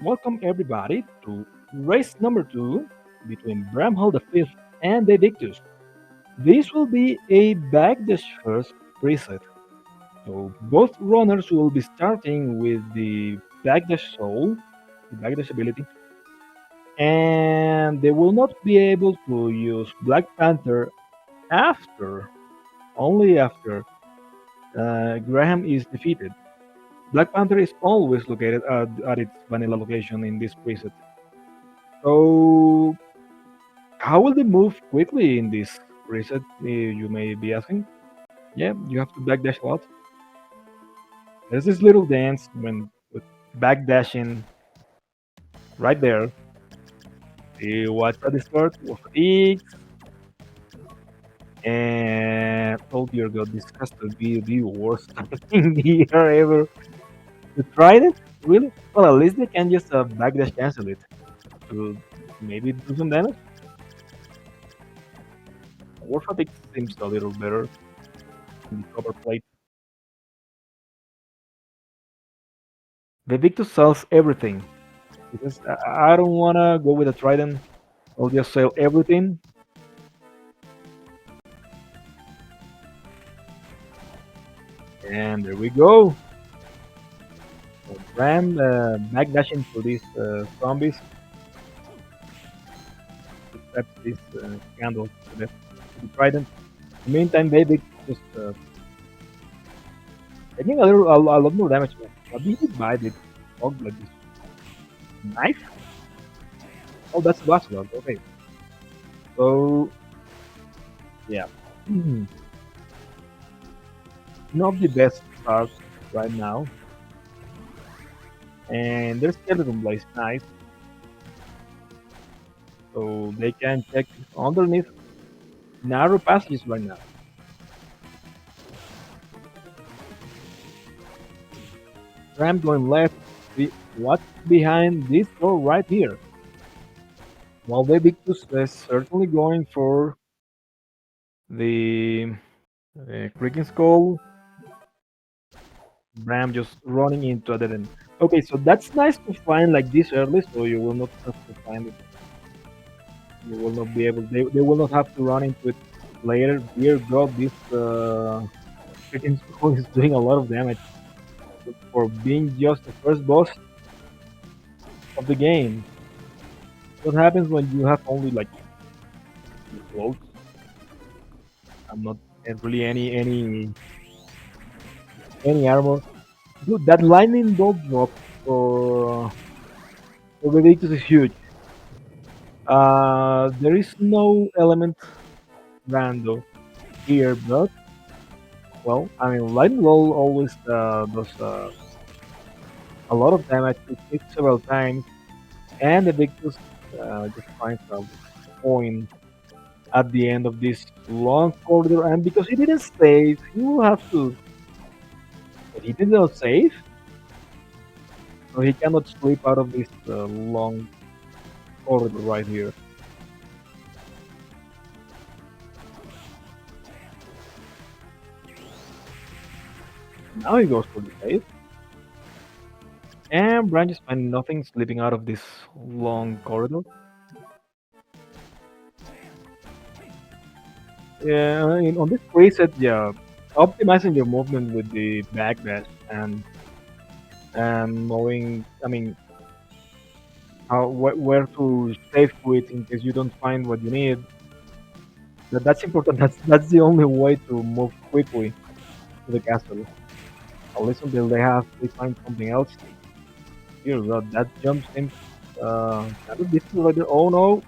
Welcome everybody to race number 2 between Bramhall V and VaeVictus. This will be a Backdash first preset. So both runners will be starting with the Backdash soul, the Backdash ability, and they will not be able to use Black Panther after, only after Graham is defeated. Black Panther is always located at its vanilla location in this preset. So how will they move quickly in this preset? You may be asking. Yeah, you have to backdash a lot. There's this little dance when with backdashing right there. See what's at the start of fatigue, and oh dear god, this has to be the worst thing here ever. You tried it? Really? Well, at least they can just backdash cancel it to maybe do some damage. War fatigue seems a little better in the cover plate. The Victus sells everything. Because I don't wanna go with a trident. I'll just sell everything. And there we go. So Ram backdashing to these zombies. Except this candle to the trident. In the meantime, Baby just taking a lot more damage. What did he buy? Did dog like this knife? Oh, that's a blast dog. Okay. So yeah, not the best start right now. And their skeleton blaze nice, so they can check underneath narrow passages right now. Ram going left. What's behind this door right here? Well, VaeVictus is certainly going for the Creaking Skull. Ram just running into a dead end. Okay, so that's nice to find like this early, so you will not have to find it. You will not be able. They will not have to run into it later. Dear God, this Creaking Skull is doing a lot of damage for being just the first boss of the game. What happens when you have only like clothes? I'm not really any armor. Dude, that lightning bolt drop for Vectus is huge. There is no element Rando here, but well, I mean, lightning bolt always does a lot of damage. It hits several times, and the Victus just finds a point at the end of this long corridor. And because he didn't save, he will have to. But he did not save, so he cannot slip out of this long corridor right here. Now he goes for the save. And Brian just find nothing slipping out of this long corridor. Yeah, on this preset, yeah, optimizing your movement with the backdash and knowing, I mean, how where to save quit in case you don't find what you need. That's important. That's the only way to move quickly to the castle. At least until they find something else. Here, that jump seems kind of difficult right there. Oh no,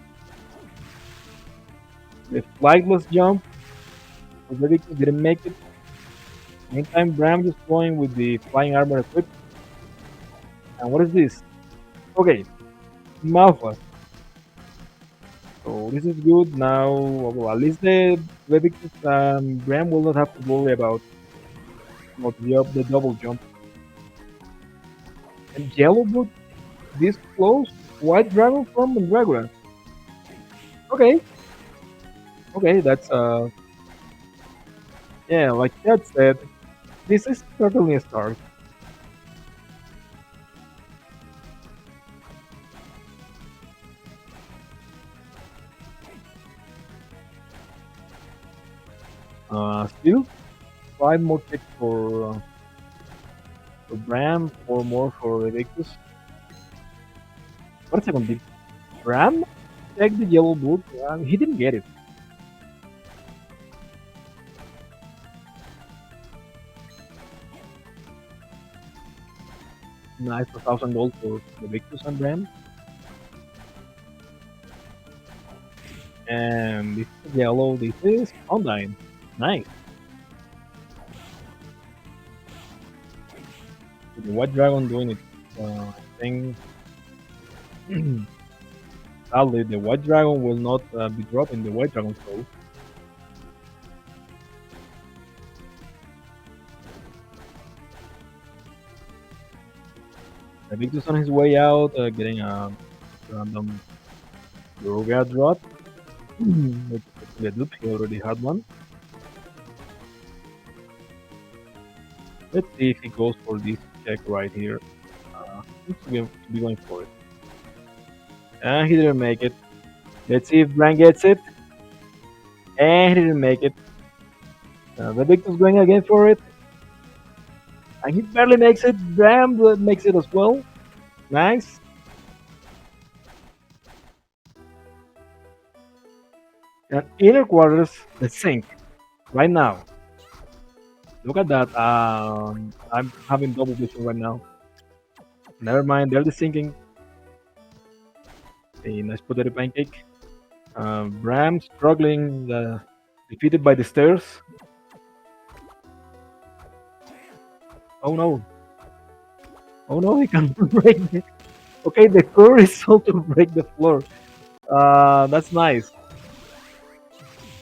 the flightless jump. Leviticus didn't make it. Meantime, Bram just going with the flying armor equipped. And what is this? Okay, mouthwash. So this is good. Now, well, at least the Leviticus Bram will not have to worry about the double jump. And Yellow Boot this close. White Dragon from Mandragora. Okay, okay, that's yeah, like that said, this is certainly a start. Still 5 more checks for Bram, 4 more for VaeVictus. What a second, did Bram check the yellow book? He didn't get it. Nice, 1,000 gold for VaeVictus and Bram. And this is yellow, this is Online. Nice. The White Dragon doing its thing. Sadly, the White Dragon will not be dropping the White Dragon Soul. Victus on his way out, getting a random Yoga drop. It's a dupe, he already had one. Let's see if he goes for this check right here. Seems to be going for it. He didn't make it. Let's see if Bran gets it. And he didn't make it. The Victor's going again for it. And he barely makes it. Bram makes it as well. Nice. And inner quarters, the sink. Right now. Look at that. I'm having double vision right now. Never mind, they're the sinking. A nice potato pancake. Bram struggling, defeated by the stairs. Oh no. Oh no, he can break it. Okay, the core is so to break the floor. That's nice.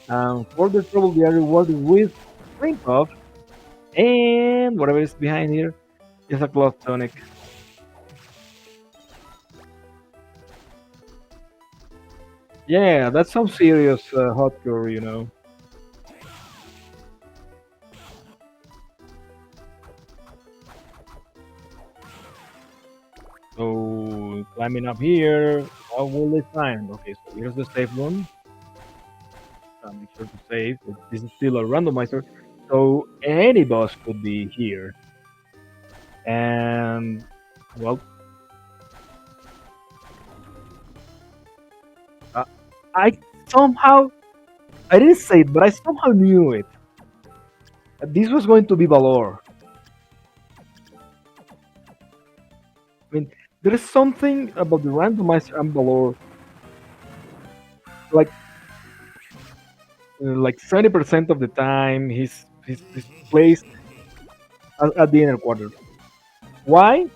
For the trouble, they are rewarded with Spring Puff. And whatever is behind here is a cloth tonic. Yeah, that's some serious hardcore, you know. So climbing up here, what will they find? Okay, so here's the safe room. Make sure to save. This is still a randomizer, so any boss could be here. And well, I somehow I didn't say it, but I somehow knew it. This was going to be Valor. I mean, there is something about the randomizer and Valor, like 70% of the time he's placed at the inner quarter. Why?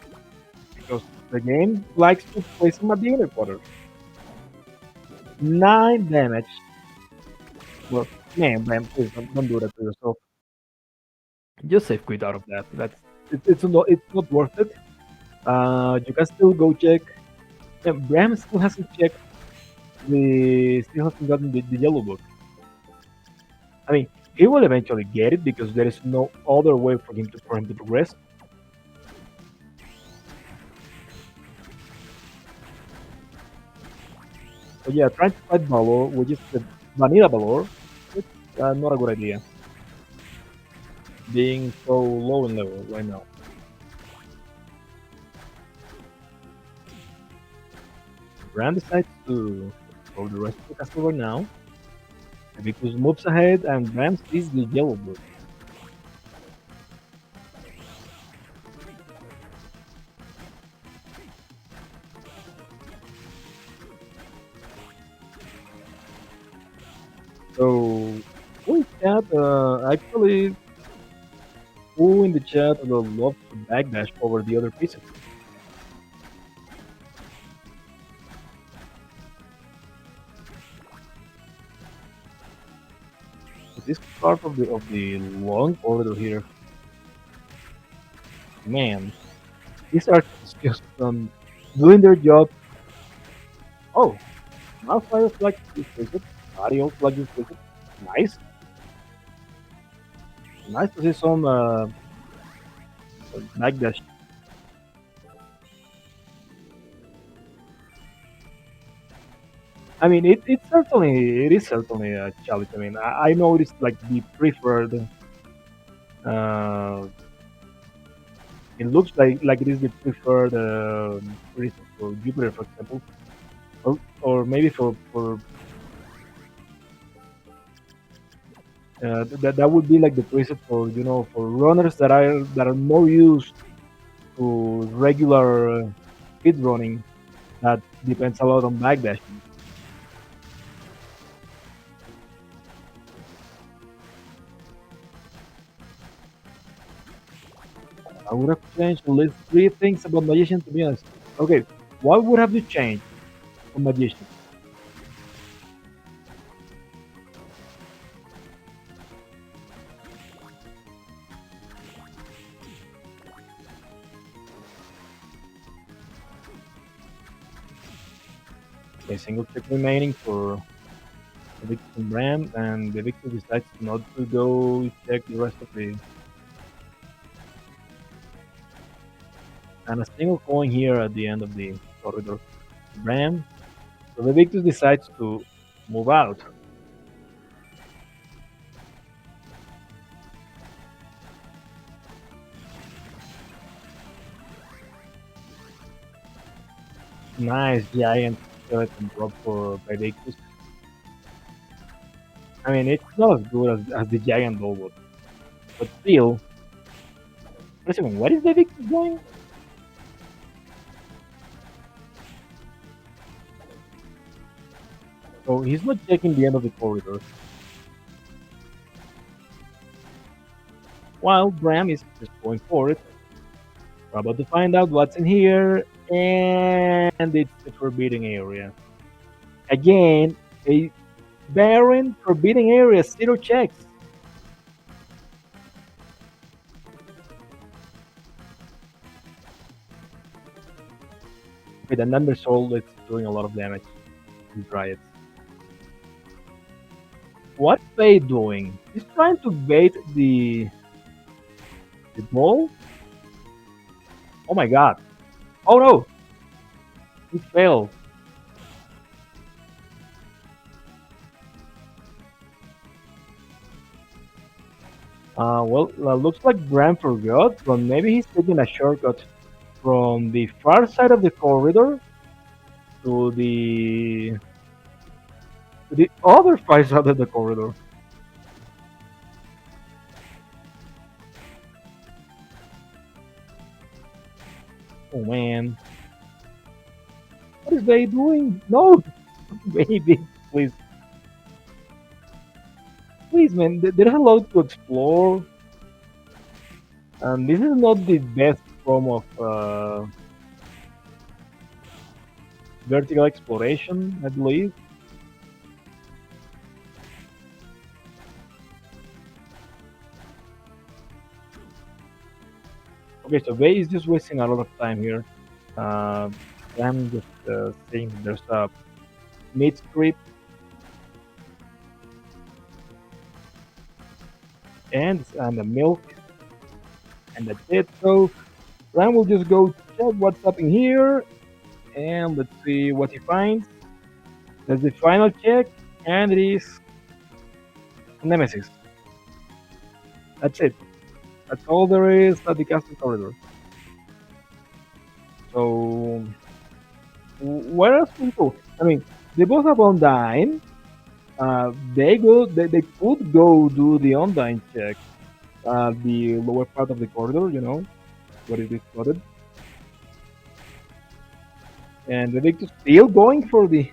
Because the game likes to place him at the inner quarter. 9 damage. Well, man, please don't do that to yourself. Just save quit out of that. It's not worth it. You can still go check. And Bram still hasn't checked still hasn't gotten the yellow book. I mean, he will eventually get it because there is no other way for him to progress. So yeah, trying to fight Valor, which is the Vanilla Valor, it's not a good idea. Being so low in level right now. Bran decides to go the rest of the castle right now. Victus moves ahead and Bran sees the yellow book. So, who in chat? Actually, who in the chat would love to backdash over the other pieces? This part of the long corridor here. Man, these are just doing their job. Oh, Malfire flag is visit. Aria flag is visit. Nice. Nice to see some backdash. I mean, it is certainly a challenge. I mean, I know it's like the preferred. Uh, it looks like it is the preferred reason for Jupiter, for example, or maybe for that would be like the preset for for runners that are more used to regular speed running. That depends a lot on backdashing. I would have changed at least three things about Magician, to be honest. Okay, what would have you changed on Magician? A single check remaining for the Victor and Bram, and the Victor decides not to go check the rest of the. And a single coin here at the end of the corridor. Bram. So the Victor decides to move out. Nice giant skeleton drop for VaeVictus. I mean, it's not as good as the giant robot, but still. Wait a second, where is VaeVictus going? So he's not checking the end of the corridor. While Bram is just going for it. We're about to find out what's in here, and it's the forbidden area. Again, a barren forbidden area, zero checks. With an undersoul, it's doing a lot of damage to Dryads. What's Faye doing? He's trying to bait the ball. Oh my god. Oh no! He failed. Well, looks like Bram forgot, but maybe he's taking a shortcut from the far side of the corridor to the other far side of the corridor. Oh man, what is they doing? No, baby, please, please, man. There's a lot to explore, and this is not the best form of vertical exploration, I believe. Okay, so Bay is just wasting a lot of time here. Uh, I'm just saying there's a meat strip and the milk, and that's it. So Ram will just go check what's up in here, and let's see what he finds. That's the final check, and it is Nemesis. That's it. That's all there is at the castle corridor. So where else can we go? I mean, they both have Undyne. They could go do the Undyne check. The lower part of the corridor, what is it spotted? And the Victor still going for the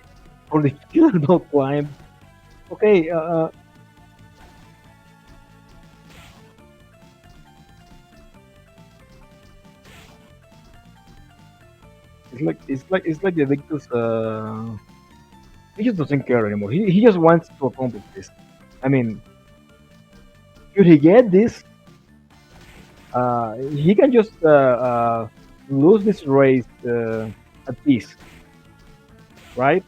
killer dog climb. Okay, it's like the Victor's he just doesn't care anymore. He just wants to accomplish this. I mean, should he get this, he can just lose this race at peace, right?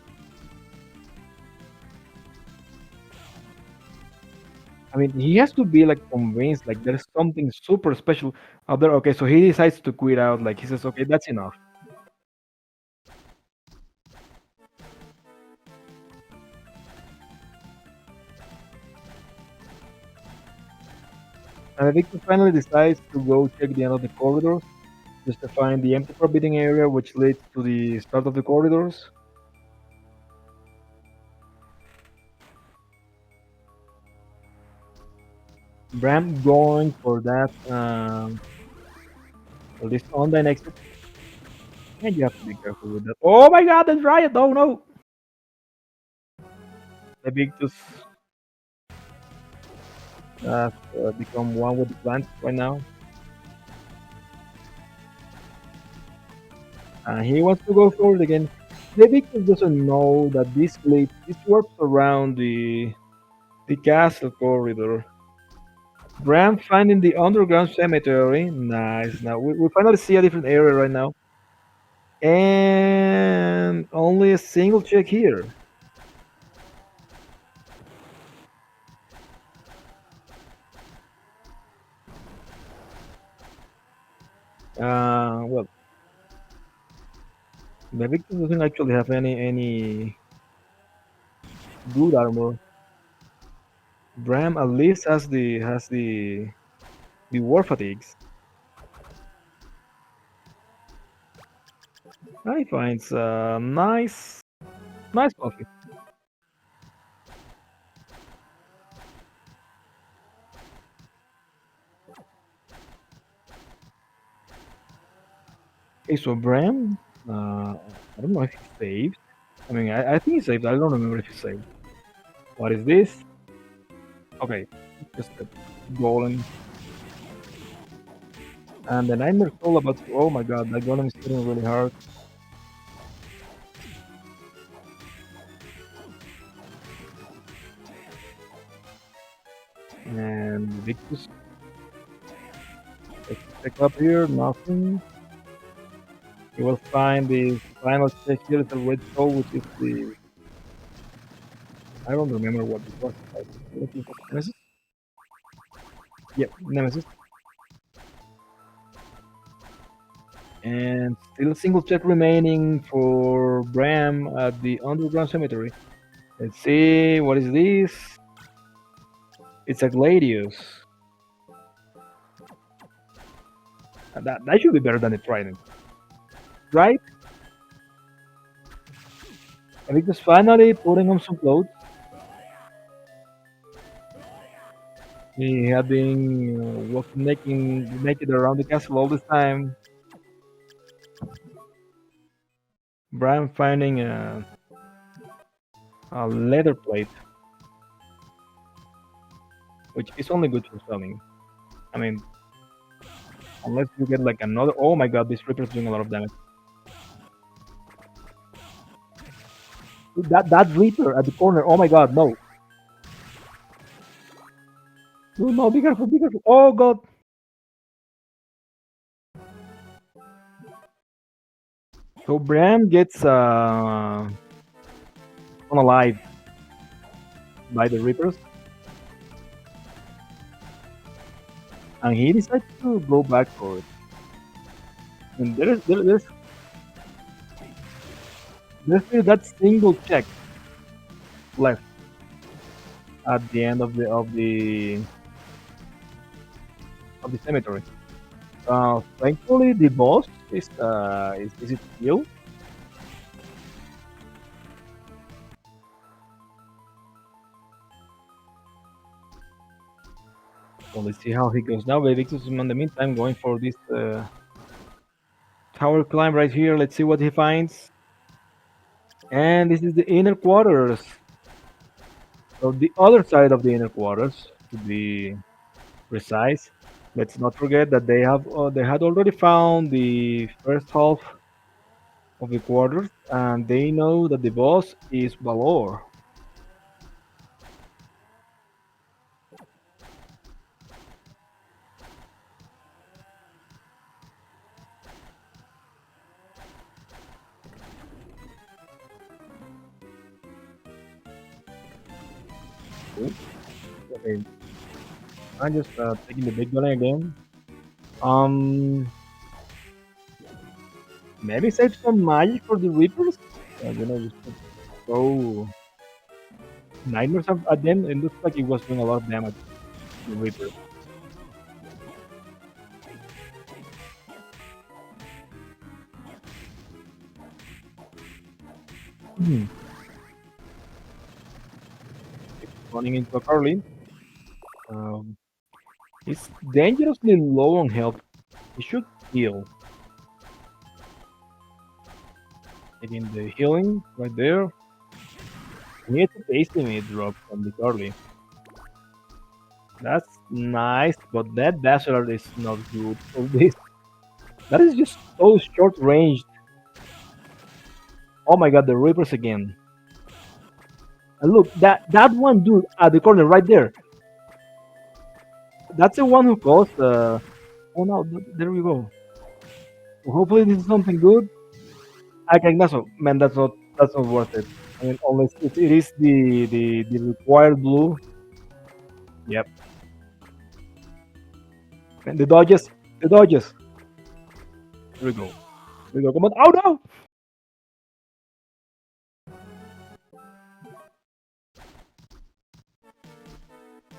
I mean, he has to be like convinced like there's something super special out there. Okay, so he decides to quit out. Like he says, okay, that's enough. And VaeVictus finally decides to go check the end of the corridors, just to find the empty forbidden area which leads to the start of the corridors. Bram going for that for this online exit. And you have to be careful with that. Oh my god, that's Riot! Oh no! VaeVictus has become one with the plants right now. He wants to go forward again. VaeVictus doesn't know that this warps around the castle corridor. Bram finding the underground cemetery. Nice. Now we finally see a different area right now. And only a single check here. Well, the victim doesn't actually have any good armor. Bram at least has the war fatigues. He finds nice coffee. Okay, so Bram, I don't know if he saved. I mean, I think he saved. I don't remember if he saved. What is this? Okay, just a golem. And the nightmare soul about to, oh my god, that golem is hitting really hard. And Victus, let's check up here, nothing. You will find the final check here, the red soul, which is the, I don't remember what it was. Looking for Nemesis? Yep, Nemesis. And still a single check remaining for Bram at the underground cemetery. Let's see, what is this? It's a Gladius. That should be better than the Trident. Right? I think just finally putting on some clothes. He had been walking naked around the castle all this time. Bram finding a leather plate, which is only good for selling. I mean, unless you get like another. Oh my god, this Reaper's doing a lot of damage. That Reaper at the corner. Oh my god, no. No, no, be careful, be careful. Oh god. So Bram gets unalive by the Reapers, and he decides to go back for it. And there's still that single check left at the end of the cemetery. Thankfully, the boss is easy to kill. So let's see how he goes now. VaeVictus is in the meantime going for this tower climb right here. Let's see what he finds. And this is the inner quarters. So the other side of the inner quarters, to be precise. Let's not forget that they had already found the first half of the quarters, and they know that the boss is Valor. Okay, I'm just taking the big gun again. Maybe save some magic for the Reapers. Just throw nightmares at them. It looks like it was doing a lot of damage to the Reaper. Hmm. Running into a Carly. Um, he's dangerously low on health. He should heal. Taking the healing right there. He gets a tasty meat drop from the Carly. That's nice, but that Dazzler is not good for this. That is just so short ranged. Oh my god, the Reapers again. And look, that one dude at the corner right there. That's the one who caused. Oh no, there we go. So hopefully this is something good. I can also, man, that's not worth it. I mean, unless it is the required blue. Yep. And the dodges. Here we go. Here we go. Come on. Oh no!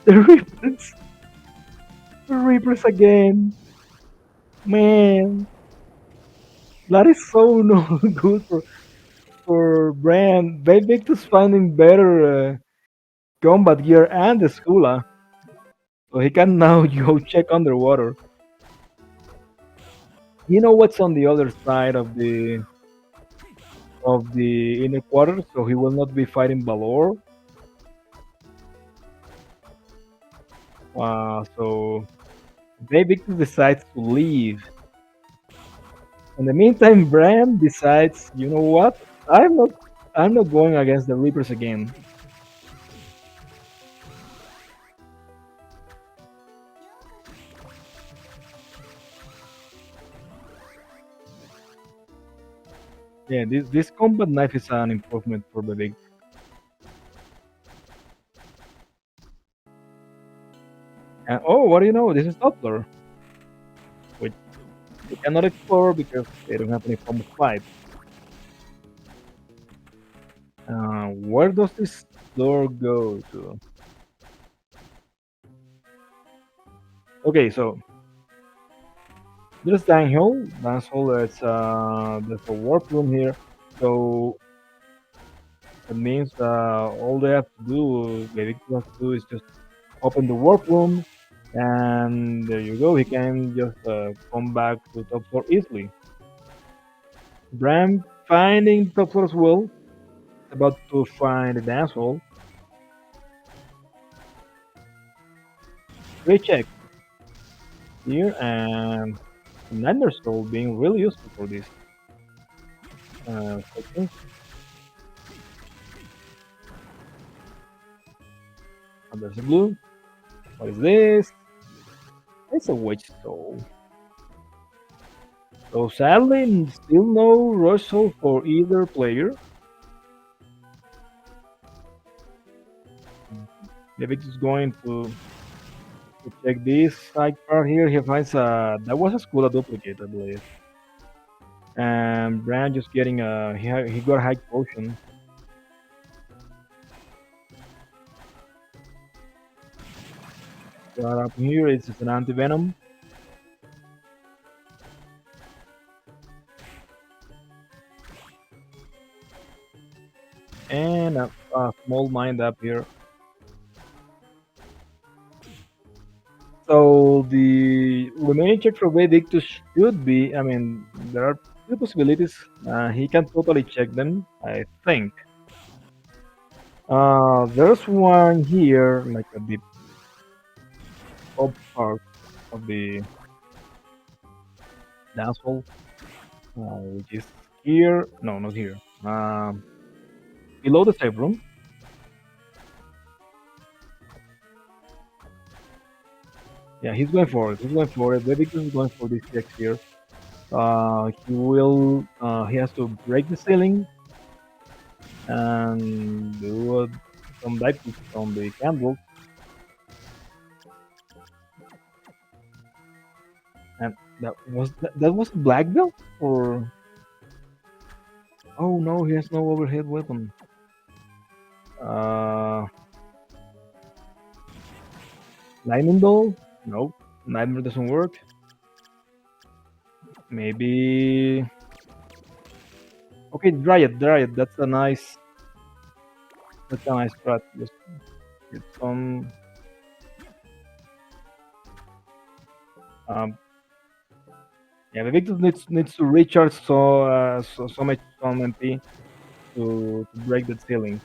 The Reapers. The Reapers again. Man, that is so no good for Brand. VaeVictus finding better combat gear and the Skula, so he can now go check underwater. You know what's on the other side of the inner quarters, so he will not be fighting Balor. So VaeVictus decides to leave. In the meantime, Bram decides, you know what? I'm not going against the Reapers again. Yeah, this combat knife is an improvement for the big. And oh, what do you know? This is Doppler, which they cannot explore because they don't have any form of light. Where does this door go to? Okay, so there's Dang Hole. Dance Hole. There's a warp room here, so that means all they have to do, Vedic has to do, is just open the warp room, and there you go. He can just come back to top floor easily. Bram finding top floor as well. About to find the dance hall. Great check here, and Nightmare Soul being really useful for this section. And there's a blue. What is this? It's a Witch Soul. So sadly, still no Rush Soul for either player. David is going to check this side part here. He finds that was a Skula duplicate, I believe. And Brand just getting he got a high potion. Got up here, it's an anti venom. And a small mind up here. So the remaining check for VaeVictus should be, I mean, there are two possibilities. He can totally check them, I think. There's one here, like at the top part of the dance hall, which is here. No, not here. Below the safe room. Yeah, he's going for it. He's going for it. VaeVictus is going for this check here. He has to break the ceiling and do some dive kicks on the candle. And that was a black belt, or oh no, he has no overhead weapon. Uh, Lightning Doll? No, Nightmare doesn't work. Maybe Okay, dry it. That's a nice strat. Just get some. Um, yeah, the Victus needs to recharge some MP to break that ceiling.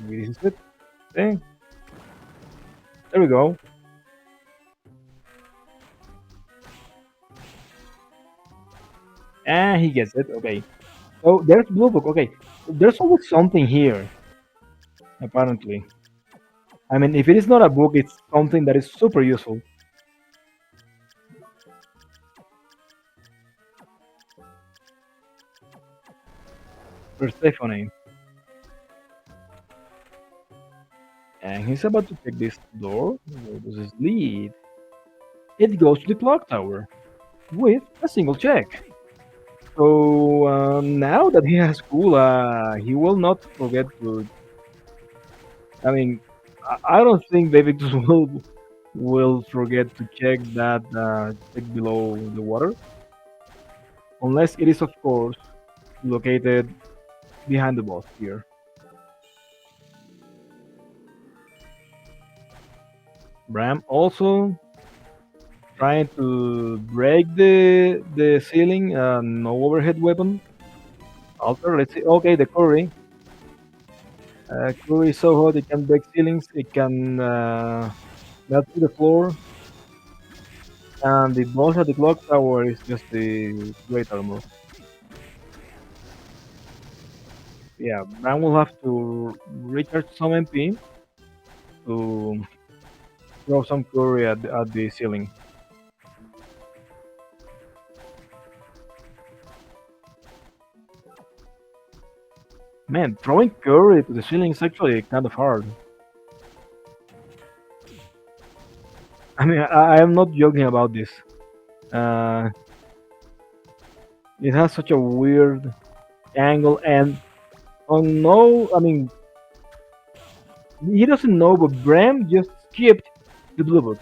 Maybe this is it. Okay, there we go. And he gets it. Okay. So there's blue book. Okay, there's always something here. Apparently, I mean, if it is not a book, it's something that is super useful. Persephone, and he's about to check this door. Where does this lead? It goes to the clock tower with a single check. So now that he has Kula, he will not forget to. I mean, I don't think VaeVictus will forget to check below the water, unless it is of course located behind the boss here. Bram also trying to break the ceiling. No overhead weapon. Alter. Let's see. Okay, the curry. Curry is so hot it can break ceilings. It can melt through the floor. And the boss at the clock tower is just the great armor. Yeah, Bram will have to recharge some MP to throw some curry at the ceiling. Man, throwing curry to the ceiling is actually kind of hard. I mean, I am not joking about this. Uh, it has such a weird angle, and oh no, I mean, he doesn't know, but Bram just skipped the blue book.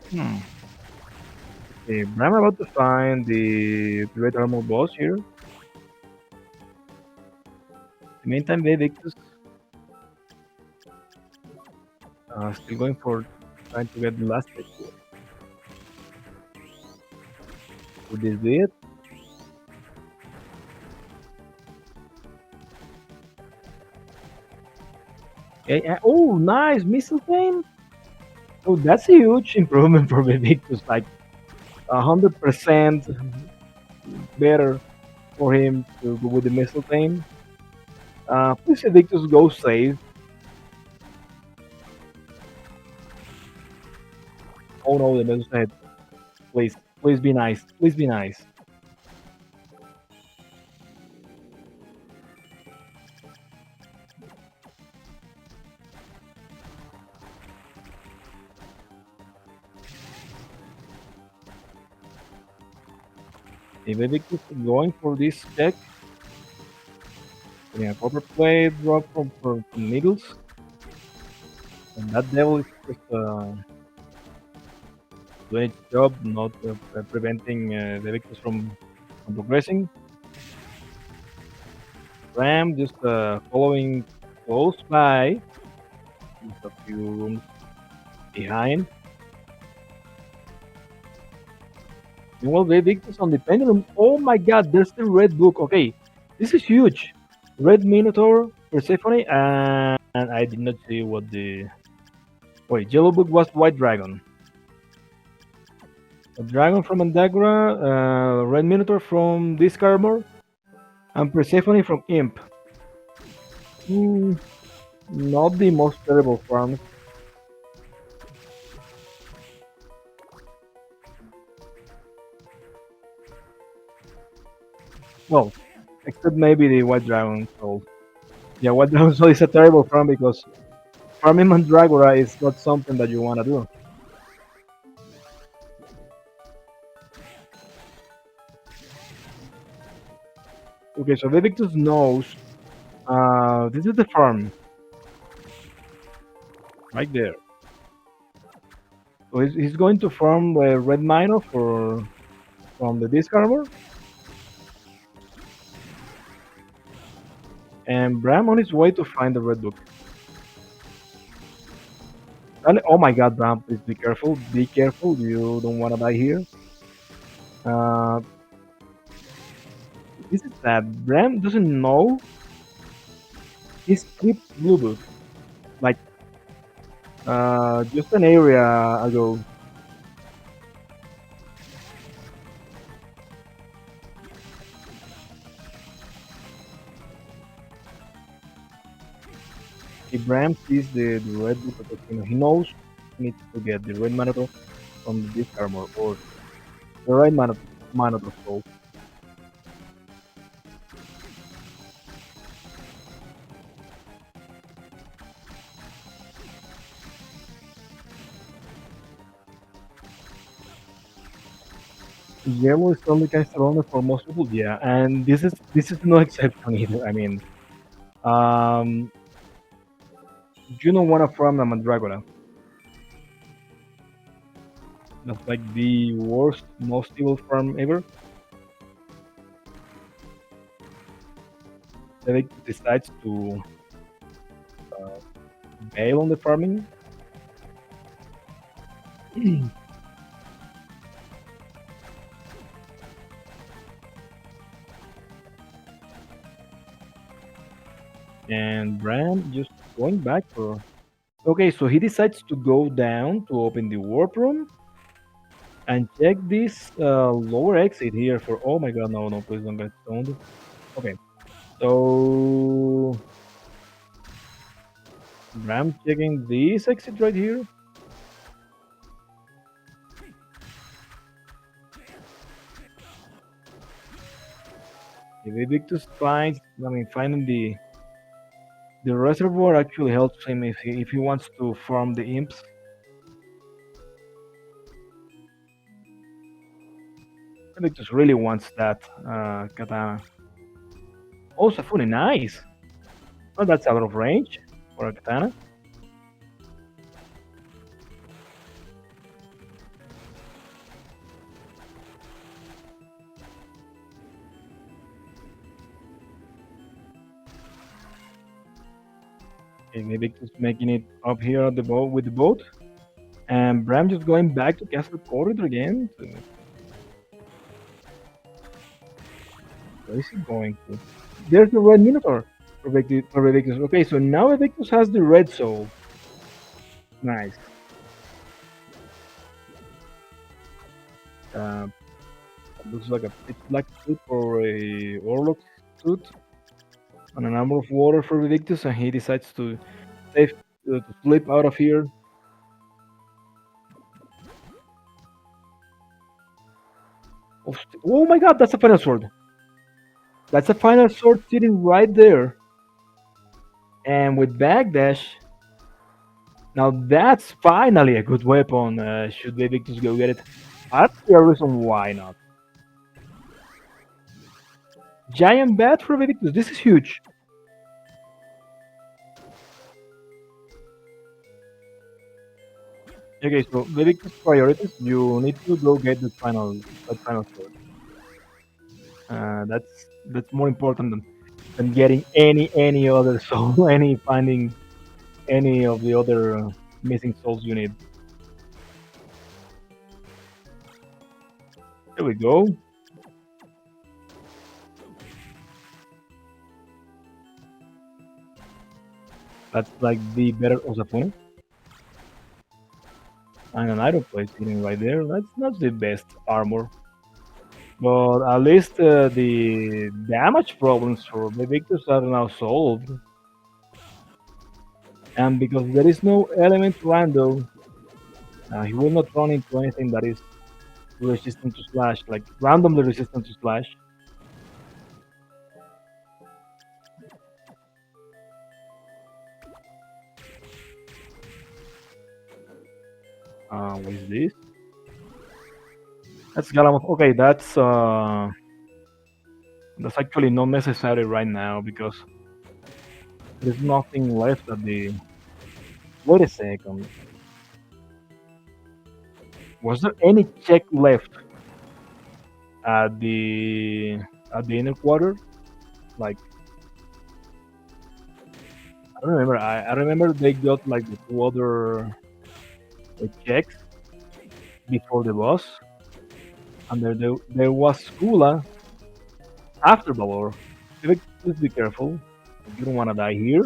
Hmm. Okay, Bram about to find the great armor boss here. In the meantime, VaeVictus still going for trying to get the last hit here. Would this be it? Okay, oh, nice missile flame. Oh, that's a huge improvement for VaeVictus. Like 100% better for him to go with the missile flame. Please, VaeVictus, go save. Oh no, the missile head. Please, please be nice. Please be nice. If VaeVictus is going for this check, getting a copper plate drop from needles, and that devil is just doing its job, not preventing the victors from progressing. Ram just following close by, just a few rooms behind. Meanwhile, the victors on the pendulum. Oh my god, there's the red book. Okay, this is huge. Red Minotaur, Persephone, and I did not see what the. Wait, yellow book was White Dragon. A dragon from Andagra, Red Minotaur from Disc Armor, and Persephone from Imp. Hmm, not the most terrible farms. Well, except maybe the White Dragon Soul. Yeah, White Dragon Soul is a terrible farm because farming Mandragora is not something that you want to do. Okay, so VaeVictus knows This is the farm right there. So he's going to farm the red minor for from the disc armor, and Bram on his way to find the red book. Oh my God, Bram! Please be careful. Be careful. You don't want to die here. Uh, this is sad. Bram doesn't know he skipped blue book like just an area ago. If Bram sees the red book, because, he knows he needs to get the red monitor from the disc armor or the red monitor soul. Yellow is only caster only for most people, yeah, and this is no exception either. I mean, um, you don't want to farm a Mandragora. That's like the worst, most evil farm ever. They decides to uh, bail on the farming. And Bram just going back for. Okay, so he decides to go down to open the warp room and check this lower exit here for. Oh my God, no, no, please don't get stoned. Okay, so Bram checking this exit right here. If VaeVictus finds, finding the reservoir actually helps him if he wants to farm the imps. VaeVictus really wants that katana. Oh, Safune, nice. Oh, that's out of range for a katana. Okay, maybe just making it up here at the boat with the boat. And Bram just going back to Castle Corridor again. Where is he going to? There's the red Minotaur for VaeVictus. Okay, so now VaeVictus has the red soul. Nice. Uh, looks like a pitch black suit or a warlock suit. And a number of water for VaeVictus, and he decides to save to slip out of here. Oh my God, that's a final sword. That's a final sword sitting right there. And with Backdash, now that's finally a good weapon. Should VaeVictus go get it? I don't see a reason why not. Giant bat for VaeVictus. This is huge. Okay, so VaeVictus priorities. You need to go get that final sword. That's more important than getting any other soul, any finding any of the other missing souls you need. There we go. That's like the better Osafune. And an iron plate sitting right there. That's not the best armor. But at least the damage problems for VaeVictus are now solved. And because there is no element Rando, he will not run into anything that is resistant to slash, like randomly resistant to slash. What is this? That's Galamov. Okay, that's actually not necessary right now because There's nothing left at the. Wait a second. Was there any check left at the inner quarter? Like I don't remember. I remember they got like the two other checks before the boss, and there was Skula after Valor. Please be careful. You don't want to die here.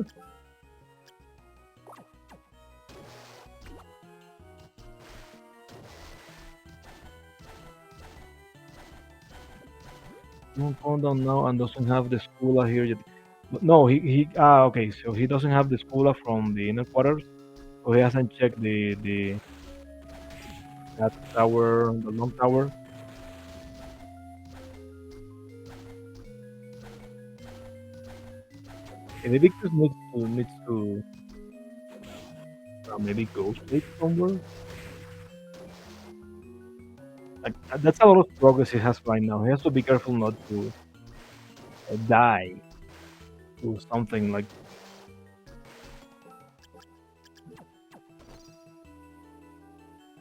No, calm down now and doesn't have the Skula here yet. But no, okay, so he doesn't have the Skula from the inner quarters, so he hasn't checked the that tower, the long tower. And the Victus needs to maybe go straight somewhere. Like that's a lot of progress he has right now. He has to be careful not to die to something like.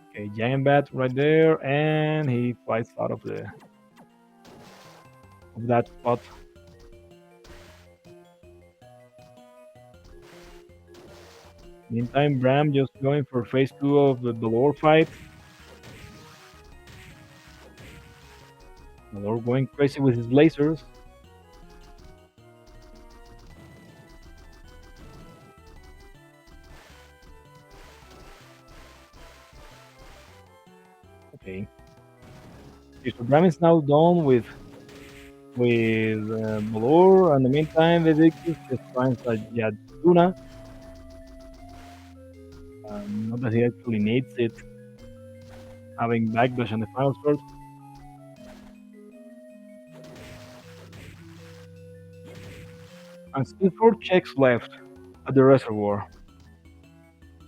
Okay, giant bat right there, and he fights out of that spot. Meantime, Bram just going for phase 2 of the lore fight. The lore going crazy with his lasers. Okay. Okay, so Bram is now done with Balor. In the meantime, VaeVictus just finds a Yaduna. Not that he actually needs it, having Backdash on the final sword. And still 4 checks left at the reservoir.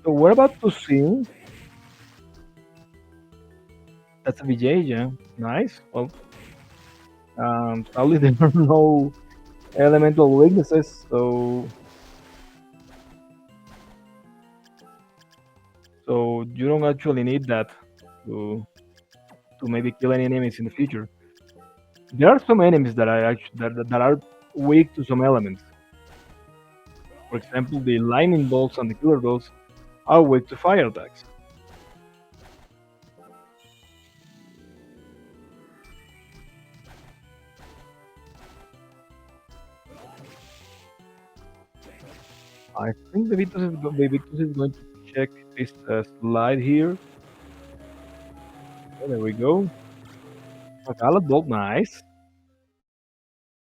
So we're about to see. That's a VJ, yeah. Nice. Well, sadly there are no elemental weaknesses, so you don't actually need that to maybe kill any enemies in the future. There are some enemies that are that are weak to some elements. For example, the lightning bolts and the killer bolts are weak to fire attacks. I think VaeVictus is going to check this slide here. Oh, there we go. Akala bolt, nice.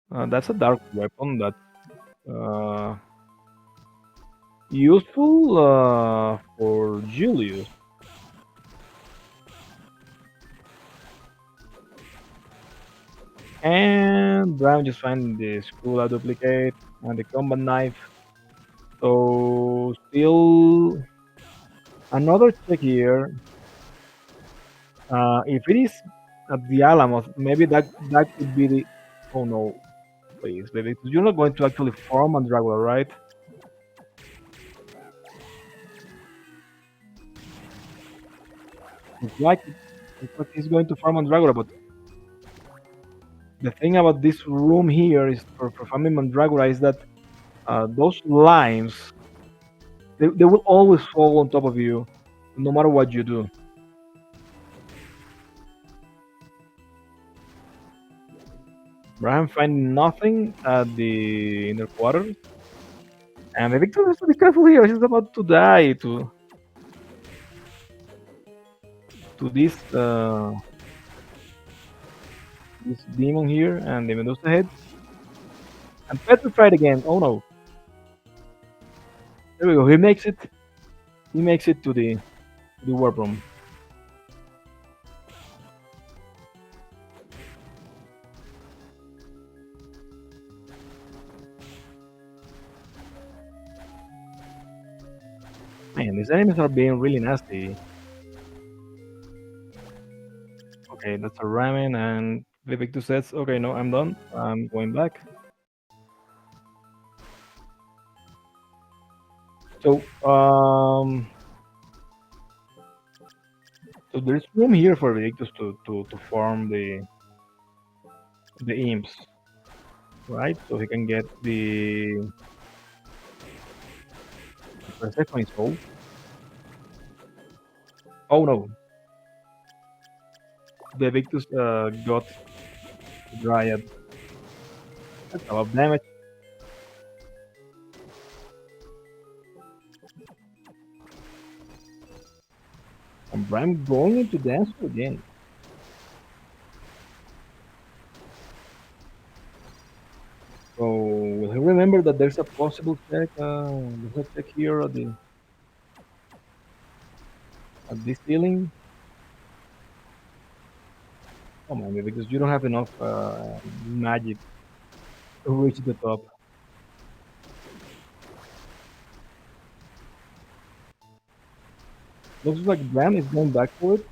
That's a dark weapon that's useful for Julius. And Brown just find the Skula duplicate and the combat knife. So still another check here. If it is at the Alamos, maybe that could be the. Oh no, please, baby, you're not going to actually farm on Dragula, right? It's like he's going to farm on Dragula, but the thing about this room here is for farming Mandragora is that those lines they will always fall on top of you, no matter what you do. Braham finding nothing at the inner quarters, and VaeVictus has to be careful here. He's about to die to this demon here and the Medusa head, and petrified again. Oh no! There we go. He makes it. He makes it to the warp room. Man, these enemies are being really nasty. Okay, that's a ramen, and VaeVictus says, okay, no, I'm done. I'm going back. So so there's room here for VaeVictus to farm the imps, right? So he can get the Persephone soul. Oh no, the VaeVictus got the Dryad. That's a lot of damage. And Bram going into dance again. So will he remember that there's a possible check? There's a check here at this ceiling. Come on, because you don't have enough magic to reach the top. Looks like Bram is going back for it.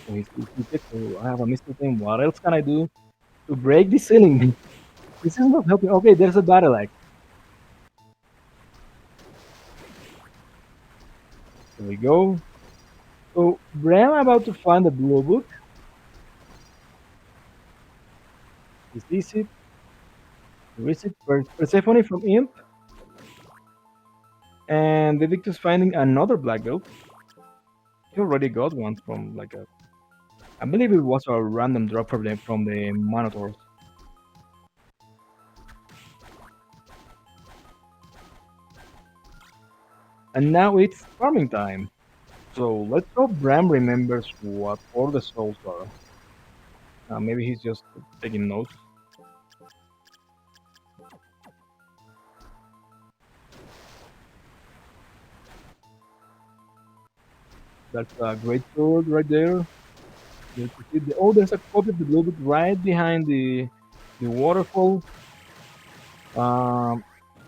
So he's checked, so I have a missile thing. What else can I do to break the ceiling? This is not helping. Okay, there's a battle axe. Here we go. So Bram about to find the blue book. He sees it. He reads it. Persephone from Imp. And the Victus finding another black belt. He already got one from like a, I believe it was a random drop from the Minotaurs. And now it's farming time. So let's hope Bram remembers what all the souls are. Maybe he's just taking notes. That's a great sword right there. Oh, there's a copy of the blue book right behind the waterfall,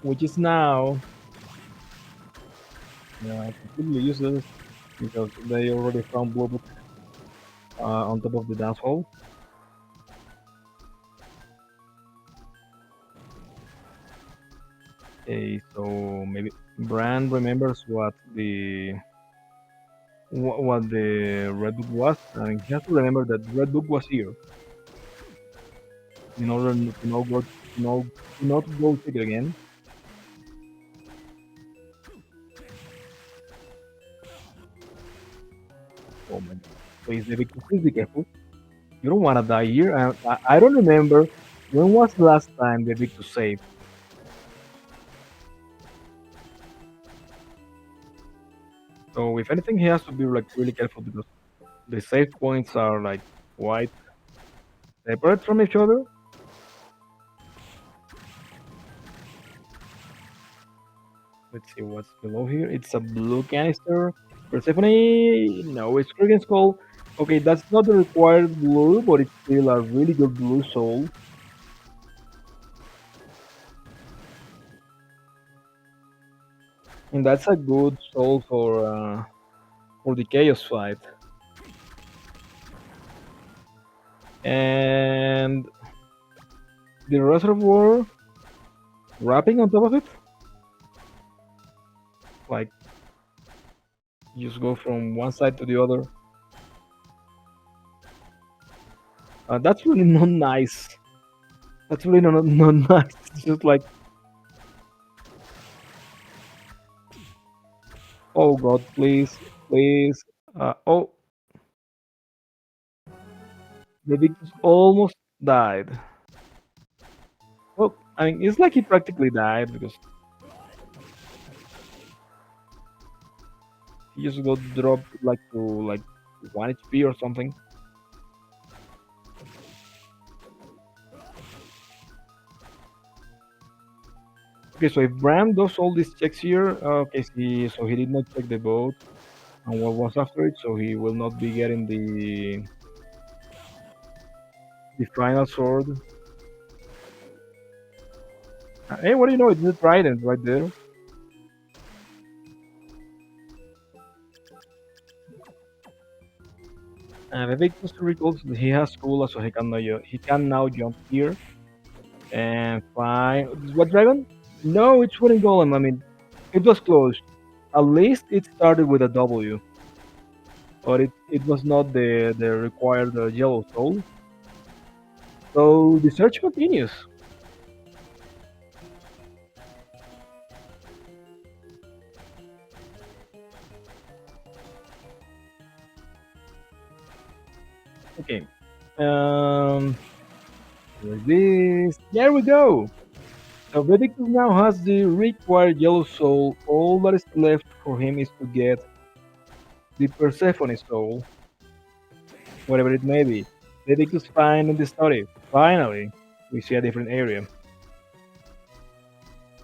which is now completely useless because they already found blue book on top of the dance hall. Okay, so maybe Bran remembers what the red book was, and he has to remember that red book was here in order to not go to not go take it again. Oh my god! Please, David, please be careful. You don't want to die here. I don't remember when was the last time the Victus saved. So if anything, he has to be like really careful because the save points are like quite separate from each other. Let's see what's below here. It's a blue canister. Persephone, no, it's Kurgan Skull. Okay, that's not the required blue, but it's still a really good blue soul. And that's a good soul for the Chaos fight. And the reservoir wrapping on top of it, like you just go from one side to the other. That's really not nice. That's really not nice. It's just like, oh god, please, please. Oh, the Victus almost died. Well, I mean, it's like he practically died because he just got dropped like to like 1 HP or something. Okay, so if Bram does all these checks here, okay, so he did not check the boat and what was after it, so he will not be getting the final sword. Hey, what do you know? It's the trident right there. VaeVictus recalls that he has Kula, so he can now jump here and find what dragon? No, it's wooden golem. I mean, it was close. At least it started with a W, but it was not the required yellow soul. So the search continues. Okay. Um, like this. There we go. So VaeVictus now has the required yellow soul. All that is left for him is to get the Persephone soul, whatever it may be. VaeVictus find in the story. Finally, we see a different area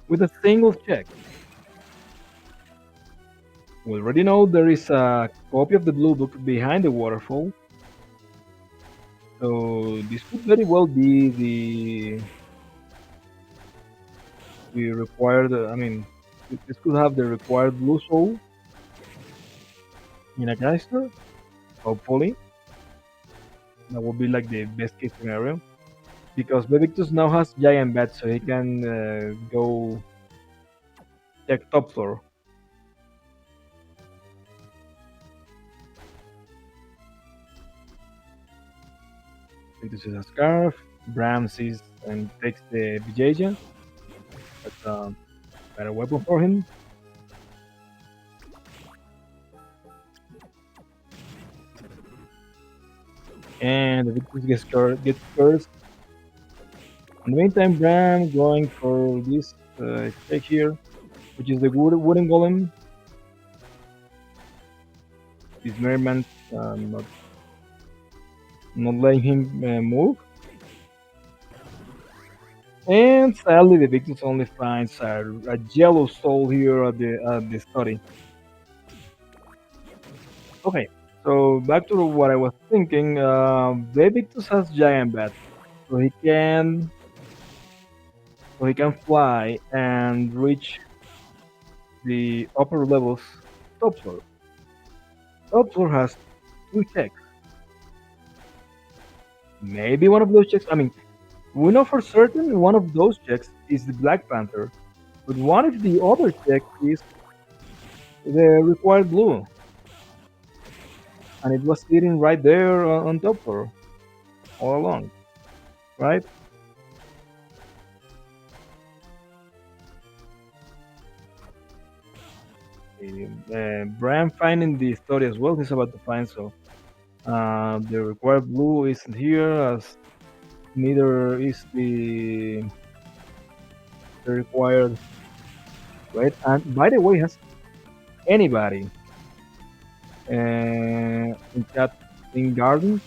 with a single check. We already know there is a copy of the blue book behind the waterfall. So this could very well be the required. I mean, this could have the required blue soul in a canister. Hopefully, that would be like the best case scenario. Because VaeVictus now has giant bat, so he can go check top floor. Victus is a scarf. Bram sees and takes the Vijaja. That's a better weapon for him. And the Victus gets cursed. In the meantime, Bram going for this check here, which is the wooden golem. This merman not letting him move. And sadly, the Victus only finds a yellow soul here at the study. Okay, so back to what I was thinking. VaeVictus has giant bat, so he can fly and reach the upper levels. Top floor. Top floor has two checks. Maybe one of those checks. I mean, we know for certain one of those checks is the Black Panther, but what if the other check is the required blue? And it was sitting right there on top floor all along, right? Bram finding the story as well. He's about to find so. The required blue isn't here, as neither is the required red. And by the way, has anybody in chat seen Gardens?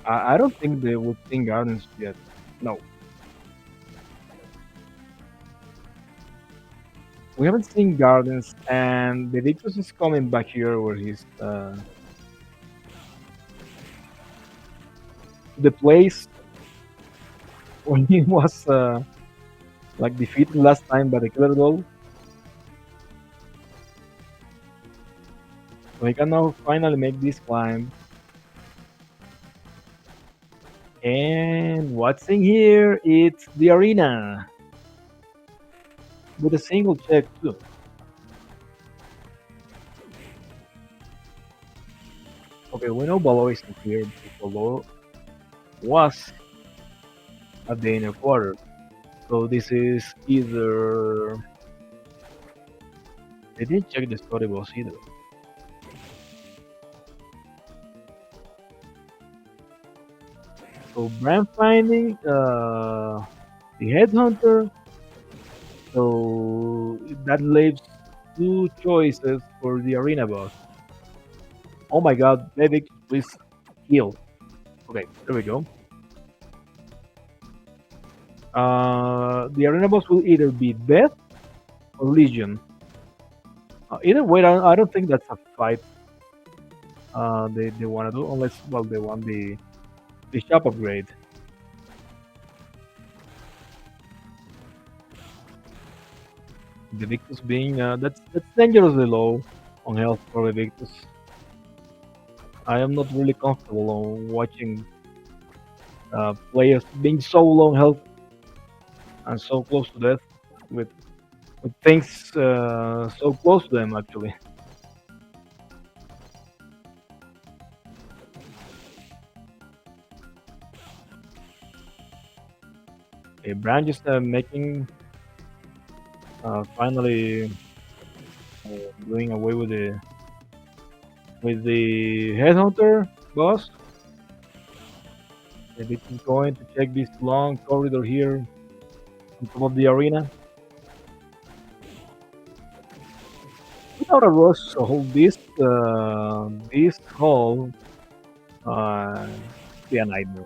I don't think they would sing Gardens yet. No, we haven't seen Gardens, and VaeVictus is coming back here where he's the place when he was like defeated last time by the Killer Doll. So he can now finally make this climb. And what's in here? It's the arena with a single check too. Okay, we know Balo isn't here. Balo was at the inner quarter. So this is either they didn't check the story boss either. So Bram finding the headhunter. So that leaves two choices for the arena boss. Oh my god, David, please heal. Okay, there we go. The arena boss will either be Death or Legion. Either way, I don't think that's a fight they want to do, unless, well, they want the shop upgrade. The Victus being that's dangerously low on health for the Victus. I am not really comfortable on watching players being so low health and so close to death with, with things so close to them actually. A branch is making finally doing away with the headhunter boss. Maybe it's going to check this long corridor here on top of the arena. Without a rush, so hold this hall uh, be a nightmare.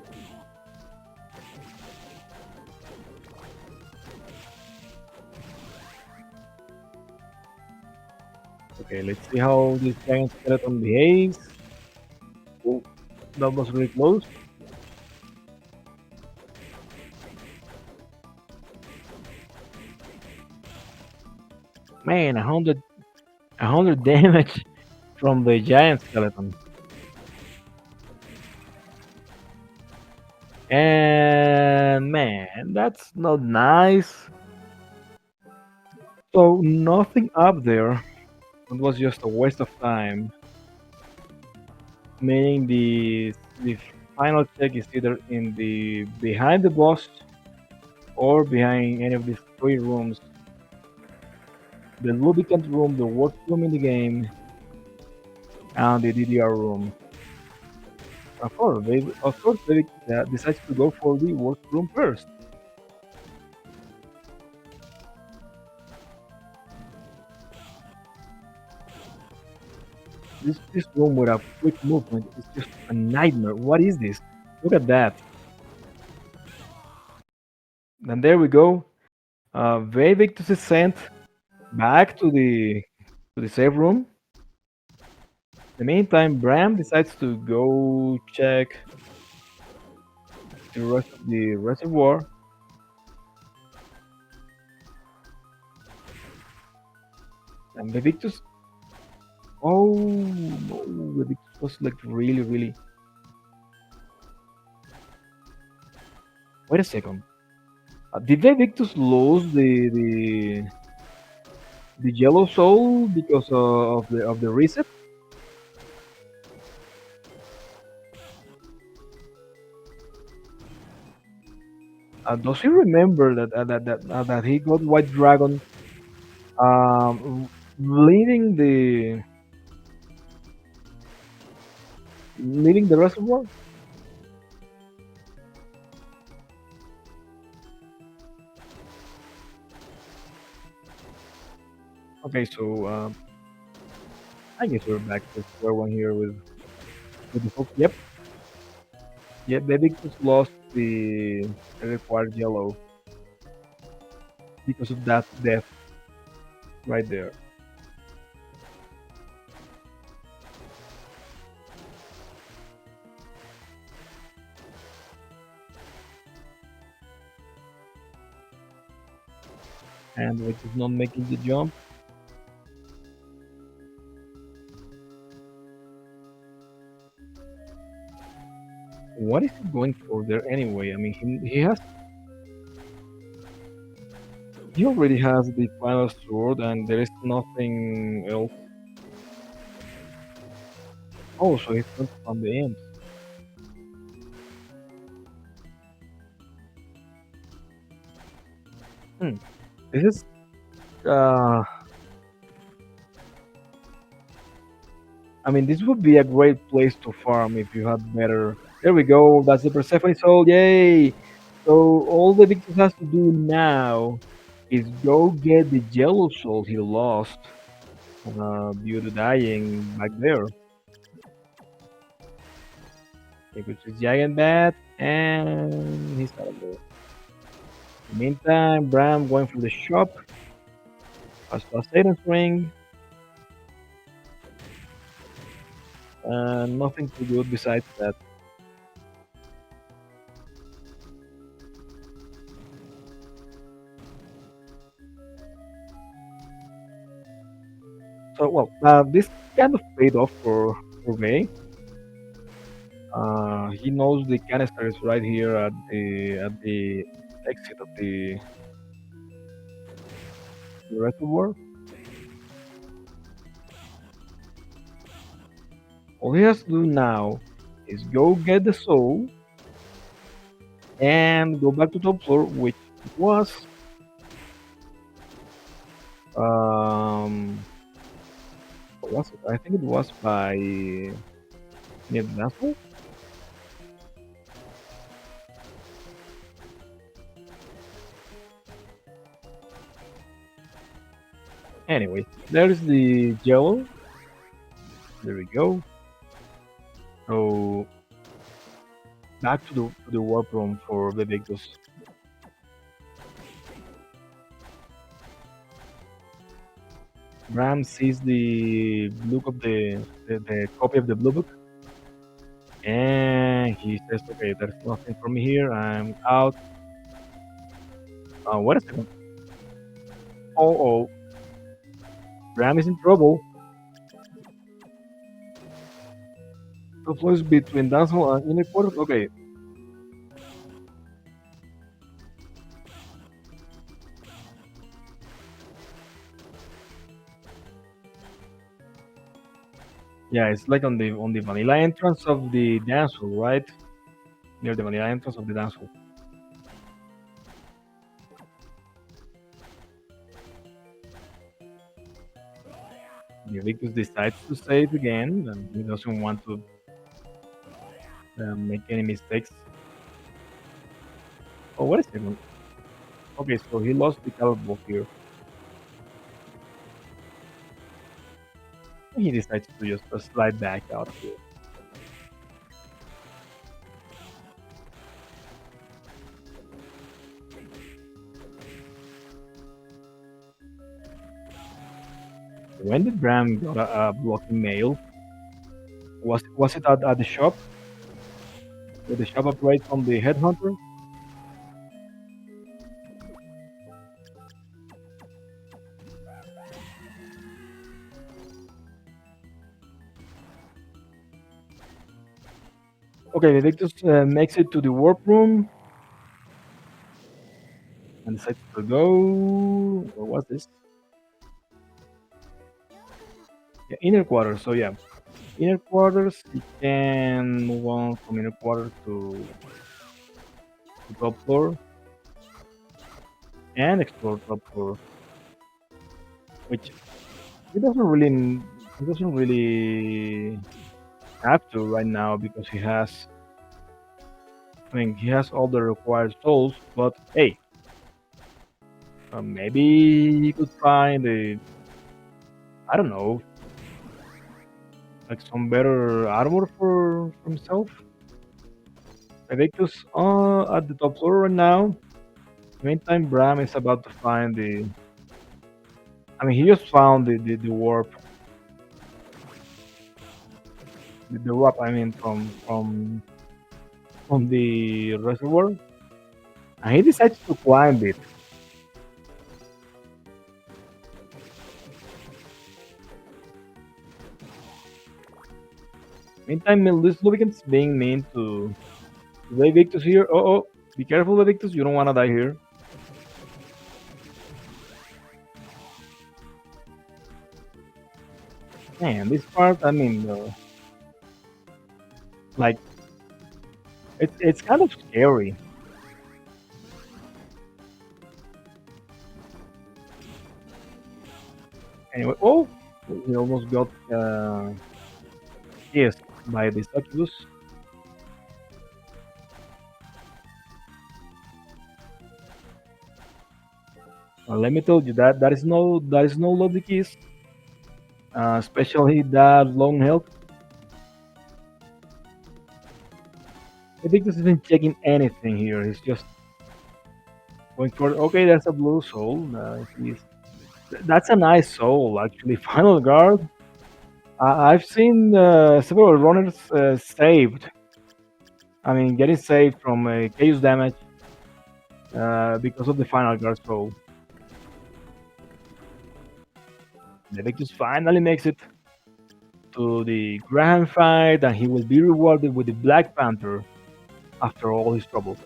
Okay, let's see how this giant skeleton behaves. Oh, that was really close. Man, 100 damage from the giant skeleton. And man, that's not nice. So nothing up there. It was just a waste of time. Meaning the final check is either in the behind the boss or behind any of these three rooms. The lubricant room, the worst room in the game, and the DDR room. Of course, they decides to go for the worst room first. This room with a quick movement is just a nightmare. What is this? Look at that. And there we go. VaeVictus is sent back to the safe room. In the meantime, Bram decides to go check the rest of the reservoir. And VaeVictus, oh no, VaeVictus was like really. Wait a second. Did VaeVictus lose the yellow soul because of the reset? Does he remember that he got White Dragon leading the reservoir? Okay, so I guess we're back to square one here with the hook. Yep, VaeVictus lost the required yellow because of that death right there. And which is not making the jump. What is he going for there anyway? I mean, he already has the final sword, and there is nothing else. Oh, so he's not on the end. Hmm. This is uh, I mean, this would be a great place to farm if you had better. There we go. That's the Persephone soul. Yay! So all the Victor has to do now is go get the yellow soul he lost due to dying back there. Okay, which is giant bat, and he's out of there. In the meantime, Bram going for the shop. As for Satan's ring, and nothing too good besides that. So well, this kind of paid off for May. He knows the canister is right here at the exit of the reservoir. All he has to do now is go get the soul and go back to top floor, which was what was it? I think it was by near the dance hall. Anyway, there's the gel. There we go. So back to the warp room for the VaeVictus. Bram sees the look of the copy of the blue book, and he says, "Okay, there's nothing for me here. I'm out." Wait a second. Oh, Bram is in trouble. The floor is between dance hall and inner quarters. Okay. Yeah, it's like on the vanilla entrance of the dance hall, right? Near the vanilla entrance of the dance hall. Victus decides to save again, and he doesn't want to make any mistakes. Oh, wait a second. Okay, so he lost the caliber here. He decides to just slide back out of here. When did Bram got a blocking mail? Was it at the shop? Did the shop operate from the headhunter? Okay, Victus makes it to the warp room and decides to go. What was this? Yeah, inner quarters. So yeah, inner quarters. You can move on from inner quarters to top floor and explore top floor, which he doesn't really have to right now because he has. I mean, he has all the required tools. But hey, maybe he could find a. I don't know, like some better armor for himself. VaeVictus at the top floor right now. Meantime, Bram is about to find the. I mean, he just found the warp. The warp, I mean, from the reservoir. And he decides to climb it. Meantime, this lubricant is being mean to VaeVictus here. Oh, be careful, VaeVictus. You don't want to die here. Man, this part, I mean, like, it's kind of scary. Anyway, oh, he almost got kissed by the succubus. Let me tell you that there is no lovely kiss, especially that long health. I think this isn't checking anything here. He's just going for. Okay, that's a blue soul. That's a nice soul actually. Final guard. I've seen several runners saved. I mean, getting saved from chaos damage because of the final guard soul. The Victus finally makes it to the Graham fight, and he will be rewarded with the Black Panther after all his troubles.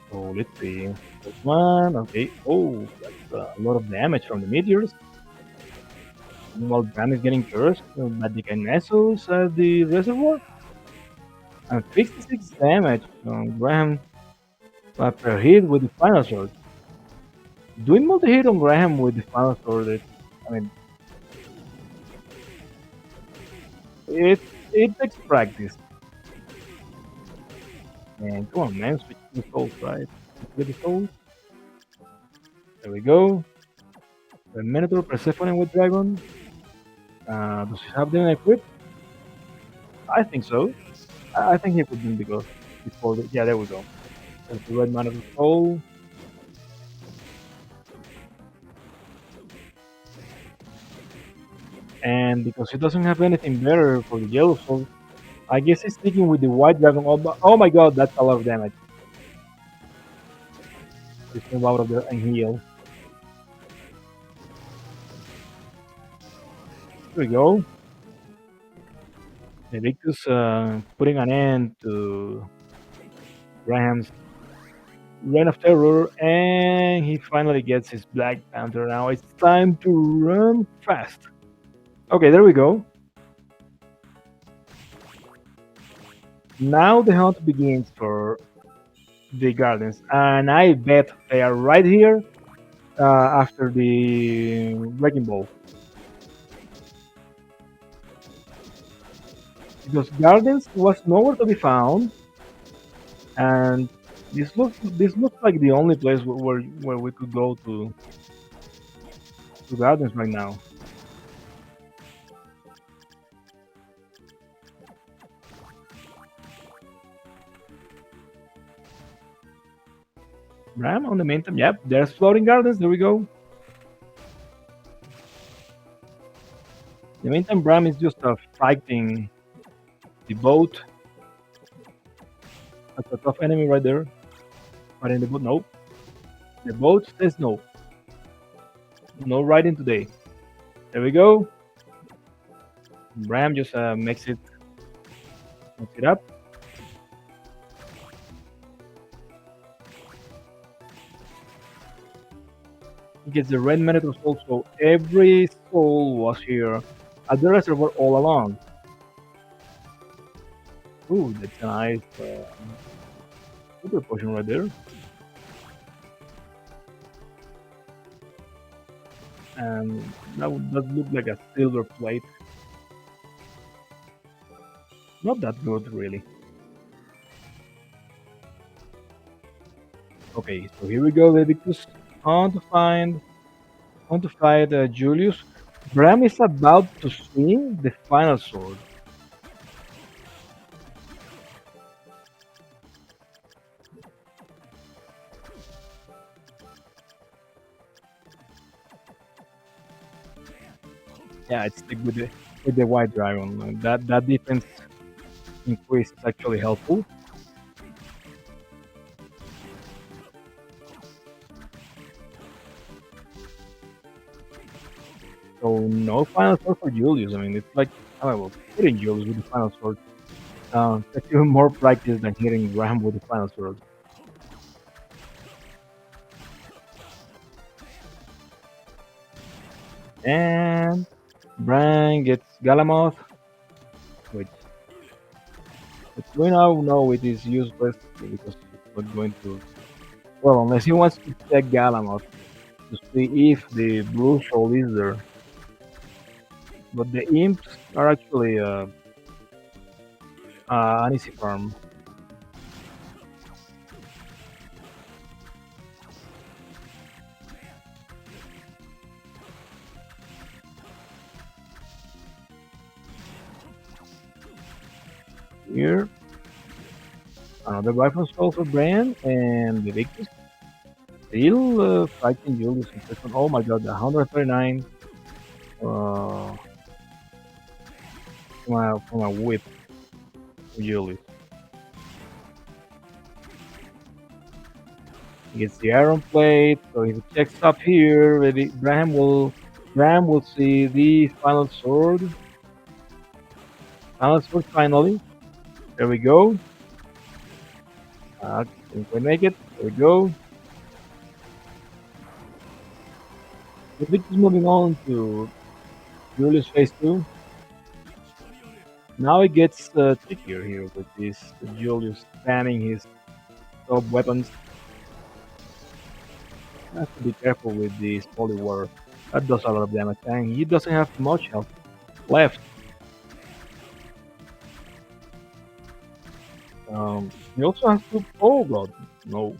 So let's see. First one, okay. Oh, that's a lot of damage from the meteors. While Bram is getting cursed by the Kinesos at the reservoir. And 56 damage from Graham per hit with the final sword. Doing multi-hit on Graham with the final sword, I mean, it takes practice. And come on, man, switch the souls, right? Get the souls. There we go. The Minotaur Persephone with Dragon. Does he have them equipped? I think so. I think he could win because before the, yeah, there we go. There's the red man of the soul. And because he doesn't have anything better for the yellow soul, I guess he's sticking with the white dragon. Oh my god, that's a lot of damage. Just move out of there and heal. Here we go. VaeVictus putting an end to Graham's reign of terror, and he finally gets his Black Panther. Now it's time to run fast. Okay, there we go. Now the hunt begins for the gardens, and I bet they are right here after the Wrecking Ball. Because gardens was nowhere to be found, and this looks like the only place where we could go to gardens right now. Ram on the meantime, yep, there's floating gardens. There we go. In the meantime, Bram is just fighting the boat. That's a tough enemy right there. But in the boat, nope. The boat says no. No riding today. There we go. Bram just makes it up. He gets the red Minotaur soul, so every soul was here at the reservoir all along. Ooh, that's a nice super potion right there. And that does look like a silver plate. Not that good, really. Okay, so here we go, VaeVictus. On to fight Julius. Bram is about to swing the final sword. Yeah, it's stick with the white dragon. That defense increase is actually helpful. So no final sword for Julius. I mean, it's like hitting Julius with the final sword. That's even more practice than hitting Graham with the final sword. And Bran gets Galamoth, which we now know it is useless because it's not going to. Well, unless he wants to check Galamoth to see if the blue soul is there. But the imps are actually an easy farm. Here, another rifle skull for Bran and VaeVictus. Still fighting Julius in person. Oh my god, 139 from a whip. Julius. He gets the iron plate, so if he checks up here, maybe Bram will see the final sword. Final sword finally. There we go. Didn't quite make it. There we go. The Vic is moving on to Julius phase 2. Now it gets trickier here with this Julius spamming his top weapons. Have to be careful with this holy water. That does a lot of damage, and he doesn't have much health left. He also has to. Oh god, no.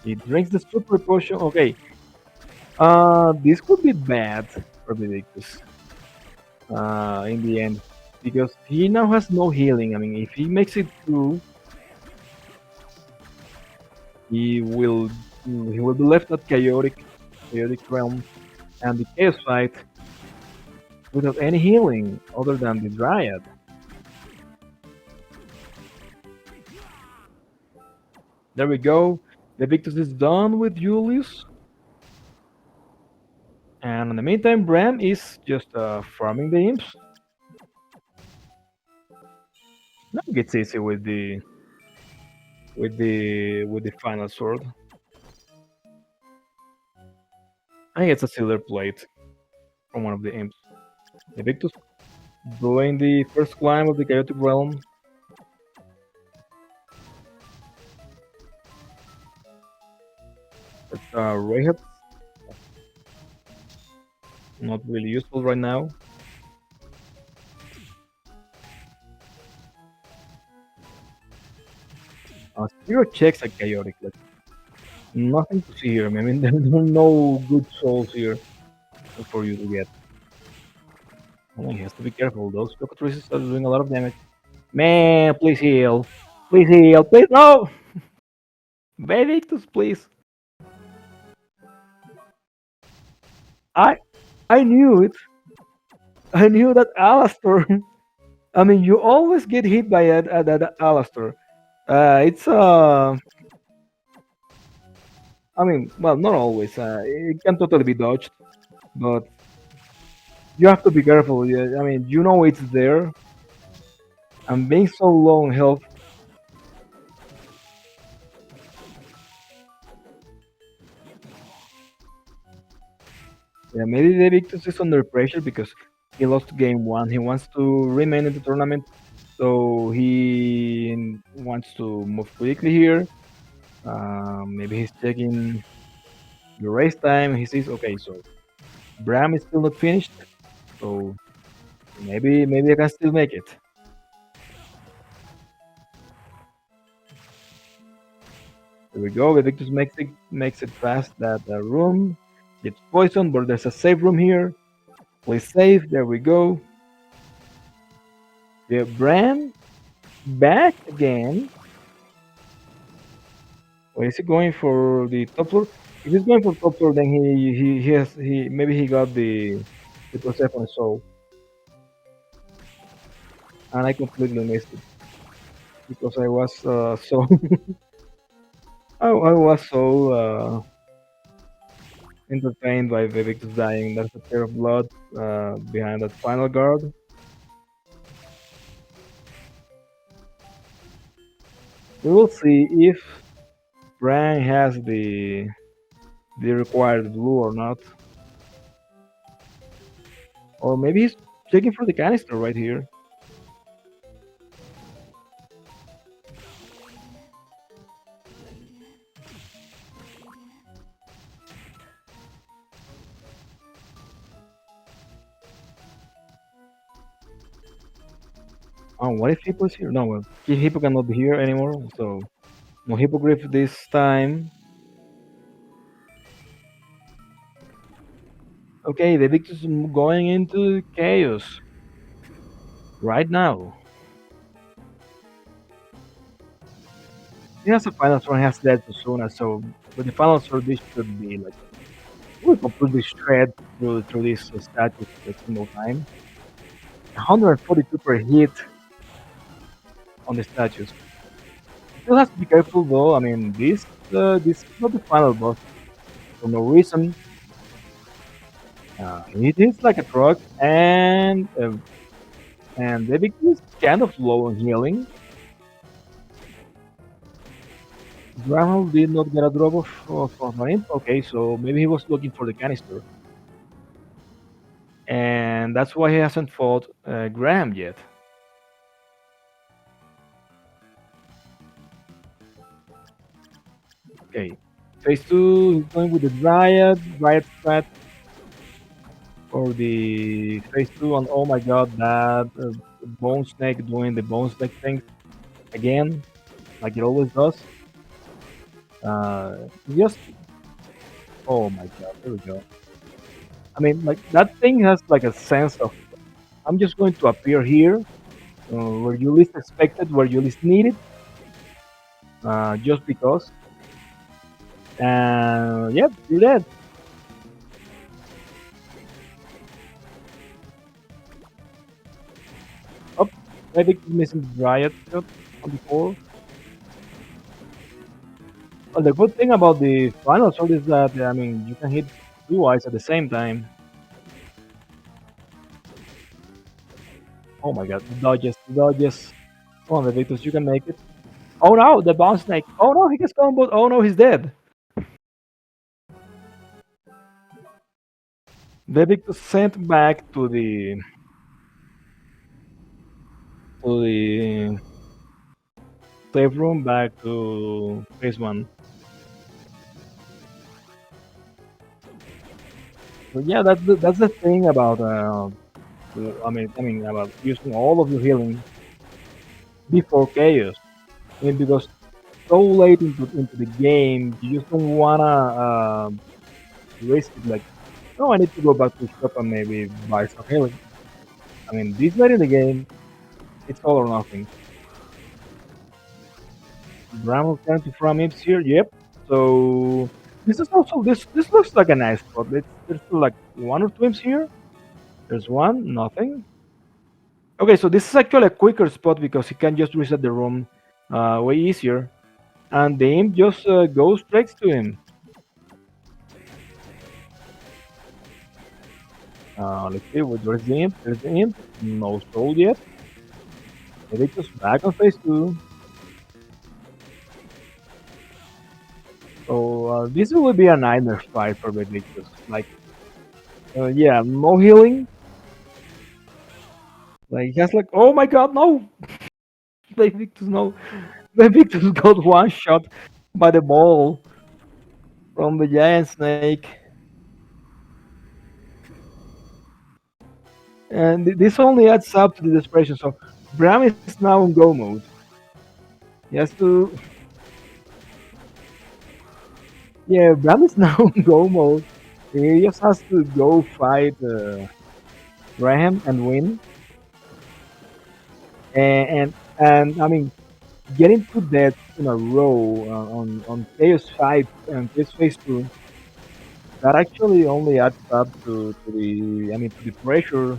He drinks the super potion. Okay. This could be bad for VaeVictus. In the end, because he now has no healing. I mean, if he makes it through, he will be left at chaotic realm and the chaos fight without any healing other than the dryad. There we go. VaeVictus is done with Julius. And in the meantime, Bram is just farming the imps. Now it gets easy with the final sword. I gets a silver plate from one of the imps. VaeVictus doing the first climb of the chaotic realm. It's Rahab. Not really useful right now. Zero checks are chaotic. Like, nothing to see here. I mean, there are no good souls here for you to get. Oh, he has to be careful. Those cockatrices are doing a lot of damage. Man, please heal. Please heal. Please, no! VaeVictus, please. I I knew it. I knew that Alastor. I mean, you always get hit by that Alastor. It's I mean, well, not always. It can totally be dodged, but you have to be careful. Yeah, I mean, you know it's there, and being so low on health. Yeah, maybe the Victus is under pressure because he lost game one. He wants to remain in the tournament, so he wants to move quickly here. Maybe he's checking the race time. He sees, okay, so Bram is still not finished, so maybe I can still make it. There we go. VaeVictus makes it past that room. Gets poisoned, but there's a safe room here. Please save. There we go. Yeah, Bram back again. Or is he going for the top floor? If he's going for top floor, then he maybe he got the Persephone soul, and I completely missed it because I was so I was so entertained by VaeVictus dying. There's a tear of blood behind that final guard. We will see if Bran has the required blue or not. Or maybe he's checking for the canister right here. Oh, what if Hippo is here? No, well, Hippo cannot be here anymore, so no Hippogriff this time. Okay, the Victus is going into chaos right now. He has a final sword, he has that Persona, so with the final sword, this should be like we completely shred through this statue for a single time. 142 per hit on the statues. Still has to be careful though. I mean, this is not the final boss for no reason. It is like a truck, and the victim is kind of low on healing. Bramhall did not get a drop of an imp. Okay, so maybe he was looking for the canister, and that's why he hasn't fought Graham yet. Okay, phase 2, he's going with the Dryad strat for the phase 2, and oh my god, that Bone Snake doing the Bone Snake thing again, like it always does. Just, oh my god, there we go. I mean, like, that thing has like a sense of, I'm just going to appear here, where you least expected, where you least needed, just because. And yep, you're dead. Oh, I think he's missing the Riot shot on the core. Well, the good thing about the final shot is that, I mean, you can hit two eyes at the same time. Oh my god, the dodges, the dodges. Come on, VaeVictus, you can make it. Oh no, the bounce snake. Oh no, he gets comboed. Oh no, he's dead. VaeVictus sent back to the save room, back to phase 1. So yeah, that's the thing about about using all of your healing before chaos. I mean, because so late into the game, you just don't wanna risk it. Like, no, I need to go back to the shop and maybe buy some healing. I mean, this late in the game, it's all or nothing. Bramwell trying to from imps here. Yep. So this is also this looks like a nice spot. There's still like one or two imps here. There's one, nothing. Okay, so this is actually a quicker spot because he can just reset the room way easier, and the imp just goes straight to him. Let's see, where's the imp? There's the imp. No soul yet. VaeVictus back on phase 2. So this will be a nightmare fight for VaeVictus. Like, yeah, no healing. Like, he has like, oh my god, no! VaeVictus, no. VaeVictus got one shot by the ball from the giant snake. And this only adds up to the desperation. So Bram is now in go mode. He has to. Yeah, Bram is now in go mode. He just has to go fight Graham and win. And I mean, getting two deaths in a row on Chaos 5 and Chaos Phase 2, that actually only adds up to the pressure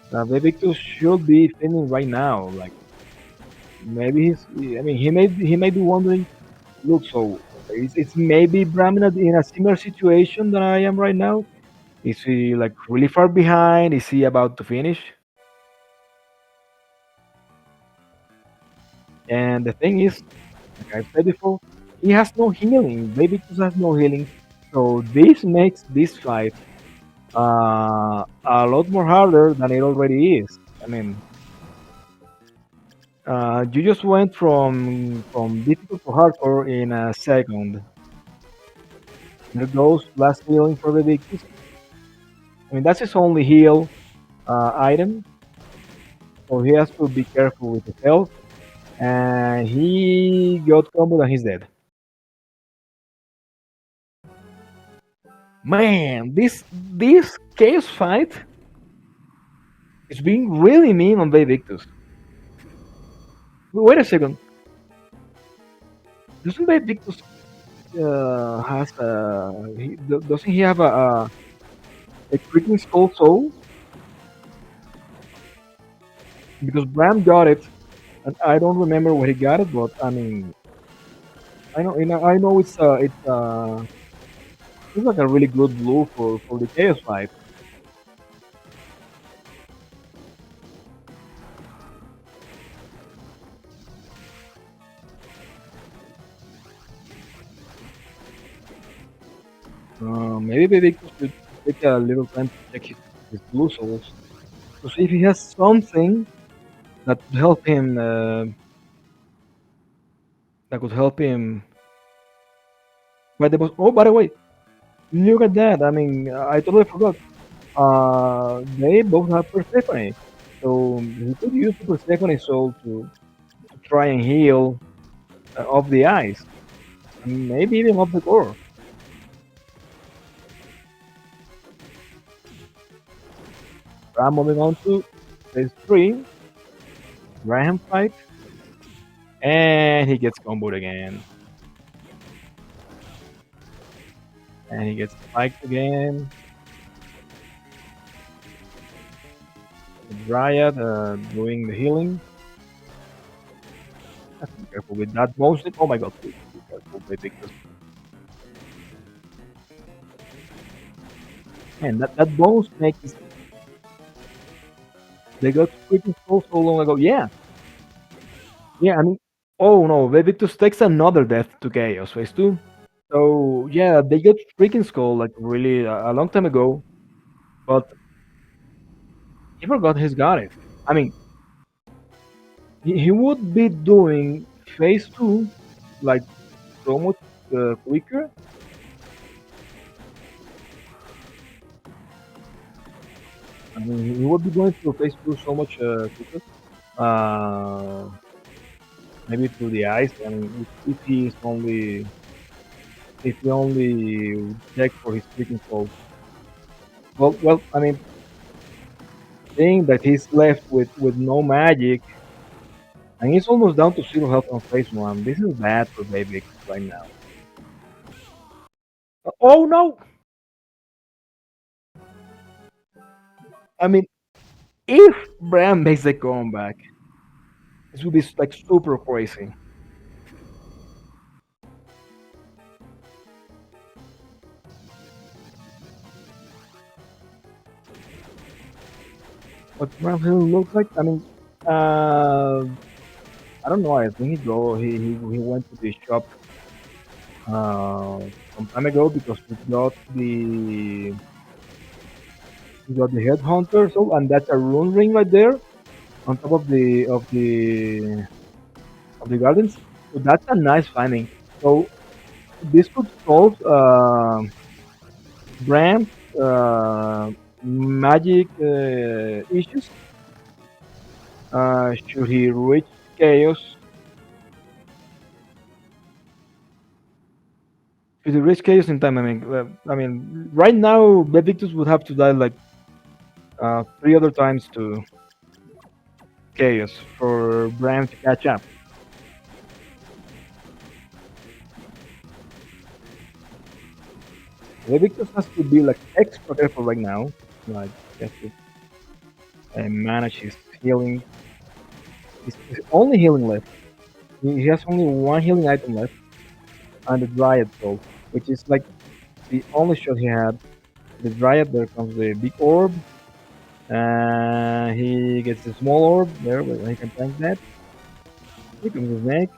that VaeVictus should be feeling right now. Like, maybe he may be wondering, look, so it's maybe Bram in a similar situation that I am right now. Is he like really far behind? Is he about to finish? And the thing is, like I said before, he has no healing. VaeVictus has no healing, so this makes this fight a lot more harder than it already is. I mean, you just went from difficult to hardcore in a second. There goes last healing for the victim. I mean, that's his only heal item, so he has to be careful with his health. And he got combo and he's dead. Man, this chaos fight is being really mean on VaeVictus. Wait a second. Doesn't VaeVictus doesn't he have a freaking skull soul? because Bram got it, and I don't remember where he got it, but I mean, I know it's like a really good blue for the chaos fight. Maybe VaeVictus should take a little time to check his blue souls to see if he has something that could help him. That could help him fight the boss. Oh, by the way, look at that! I mean, I totally forgot. They both have Persephone, so he could use the Persephone soul to try and heal off the ice, and maybe even off the core. I'm moving on to phase 3, Graham fight, and he gets comboed again. And he gets spiked again. The Dryad doing the healing. Have to be careful with that motion. Oh my god, please be careful with because man, that bone snake is they got freaking so long ago. Yeah, yeah. I mean, oh no, VaeVictus takes another death to Chaos phase 2. So yeah, they got freaking skull like really a long time ago, but he forgot he's got it. I mean, he would be doing phase 2 like so much quicker. I mean, he would be going through phase 2 so much quicker. Uh, Maybe through the ice. I mean, if he only check for his freaking soul. Well, I mean, seeing that he's left with no magic, and he's almost down to zero health on phase 1. This is bad for Baby right now. Oh no! I mean, if Bram makes a comeback, this would be like super crazy. What Bram Hill looks like? I mean, I don't know. I think he went to the shop some time ago because he got the headhunter soul, and that's a rune ring right there on top of the gardens. So that's a nice finding. So this could solve Bram's magic issues. Should he reach chaos? Should he reach chaos in time? I mean, right now, VaeVictus would have to die like 3 other times to chaos for Bram to catch up. VaeVictus has to be like extra careful right now. Like, he has to manage his healing. His only healing left. He has only one healing item left, and the Dryad Soul, which is like the only shot he had. The Dryad, there comes the big orb, and he gets the small orb there, but he can tank that. Here comes the snake.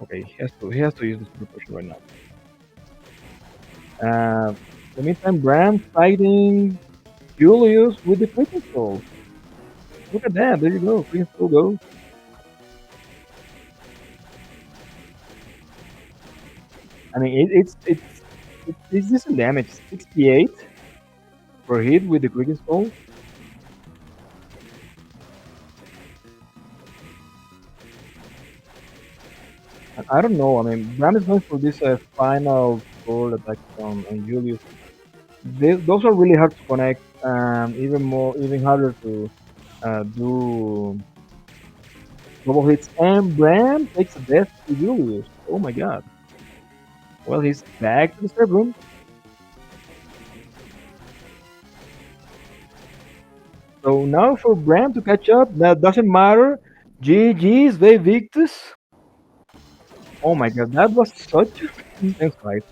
Okay, he has to use the super potion right now. In the meantime, Bram fighting Julius with the freaking soul. Look at that! There you go, freaking soul go. I mean, it's decent damage. 68 per hit with the freaking soul. I don't know. I mean, Bram is going for this final sword attack on Julius. Those are really hard to connect, and even harder to do double hits. And Bram takes a death to Julius. Oh my god. Well, he's back to the serve room. So now for Bram to catch up, that doesn't matter. GG's, VaeVictus. Oh my god, that was such an intense fight.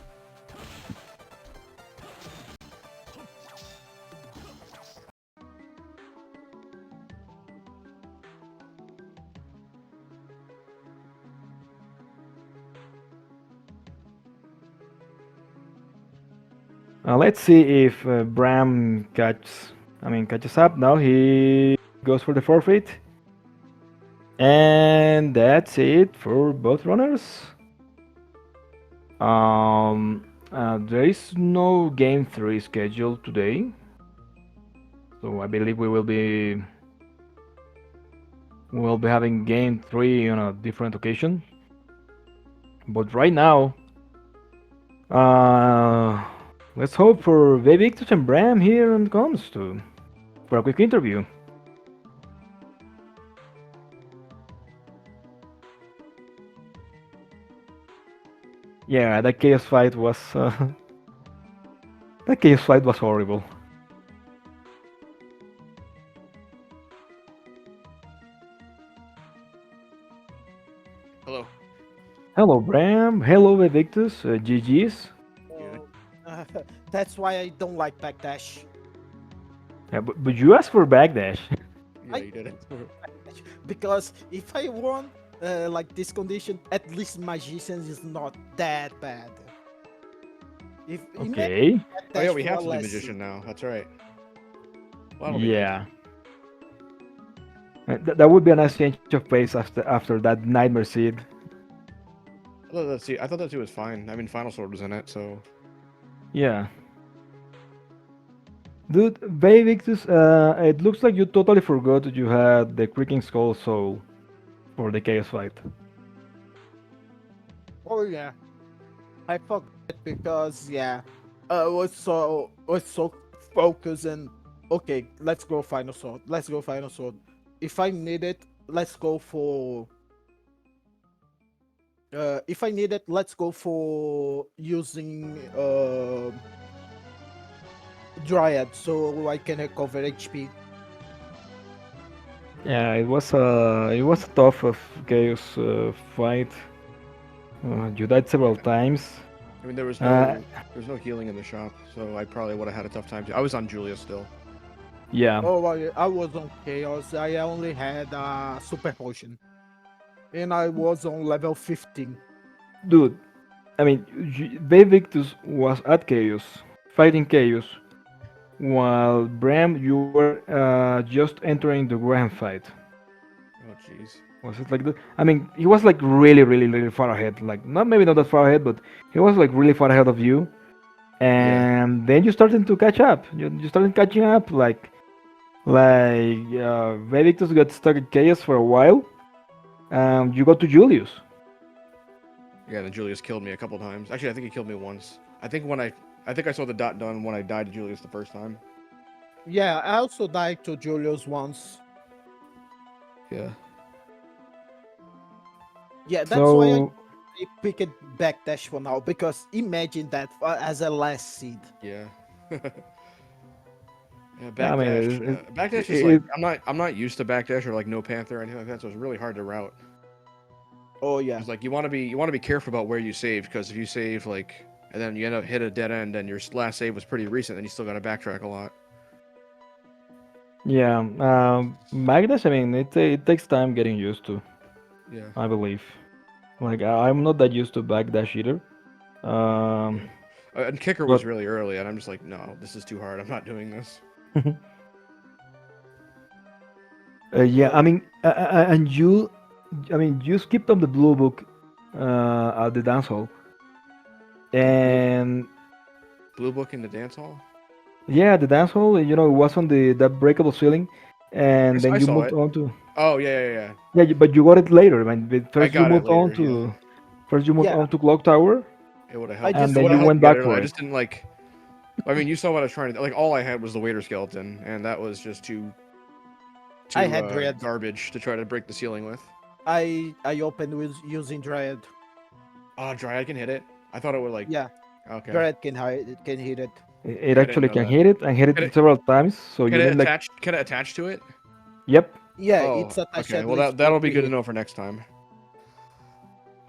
Let's see if Bram catches up. Now he goes for the forfeit. And that's it for both runners. There is no game 3 scheduled today. So I believe we'll be having game 3 on a different occasion. But right now, let's hope for VaeVictus and Bram here and comes for a quick interview. Yeah, that chaos fight was horrible. Hello. Hello, Bram. Hello, VaeVictus. GG's. Uh, that's why I don't like Backdash. Yeah, but you asked for Backdash. Yeah, you did it. Because if I won like this condition, at least Magicians is not that bad. If Okay. Oh yeah, we have to do Magician now. That's right. Well, that'll be Yeah. That would be a nice change of pace after that Nightmare Seed. good. I thought that too was fine. I mean, Final Sword was in it, so Yeah. Dude, VaeVictus, it looks like you totally forgot that you had the Creaking Skull Soul for the Chaos fight. Oh yeah, I forgot because I was so focused and okay, let's go Final Sword. Let's go Final Sword. If I need it, let's go for. If I need it, let's go for using Dryad so I can recover HP. Yeah, it was a tough of Chaos fight. You died several times. I mean, there was Uh, no healing in the shop, so I probably would have had a tough time. I was on Julia still. Yeah. Oh, I was on Chaos. I only had a Super Potion. And I was on level 15. Dude, I mean, VaeVictus was at Chaos, fighting Chaos, while Bram, you were just entering the Graham fight. Oh jeez. Was it like that? I mean, he was like really, really, really far ahead. Like, maybe not that far ahead, but he was like really far ahead of you. And then you started to catch up. You started catching up. VaeVictus got stuck in Chaos for a while. You got to Julius. Yeah, then Julius killed me a couple times. Actually, I think he killed me once. I think I saw the dot done when I died to Julius the first time. Yeah, I also died to Julius once. Yeah. Yeah, that's why I So picked Backdash for now, because imagine that as a last seed. Yeah. Yeah, I mean, Backdash. Backdash is like I'm not used to Backdash or like no Panther or anything like that, so it's really hard to route. Oh yeah. It's like you want to be careful about where you save, because if you save like and then you end up hit a dead end and your last save was pretty recent, then you still got to backtrack a lot. yeah, Backdash. I mean, it takes time getting used to. Yeah. I believe. Like I'm not that used to Backdash either. And Kicker was really early, and I'm just like, no, this is too hard. I'm not doing this. Yeah, I mean, and you skipped on the blue book at the dance hall, and Blue Book in the dance hall. yeah, the dance hall. It was on that breakable ceiling, and then I you saw moved it. on to. Oh yeah. Yeah, but you got it later. I mean, first you got it moved on later, to. yeah. First you moved on to Clock Tower, It would have helped. and It then would've you helped went me get back it for early. I it. just didn't like. I mean, you saw what I was trying to like. All I had was the waiter skeleton, and that was just too I had Dryad. garbage to try to break the ceiling with. I opened with using Dryad. Oh, Dryad can hit it. I thought it would like. Yeah. Okay. Dryad can hit it. It Yeah, I didn't actually know can that. hit it and hit Can it it several times. So you can it need like, attach can it attach to it? yep, Yeah, Oh, it's attached okay. at Well, least that'll be 40 good to hits. know for next time.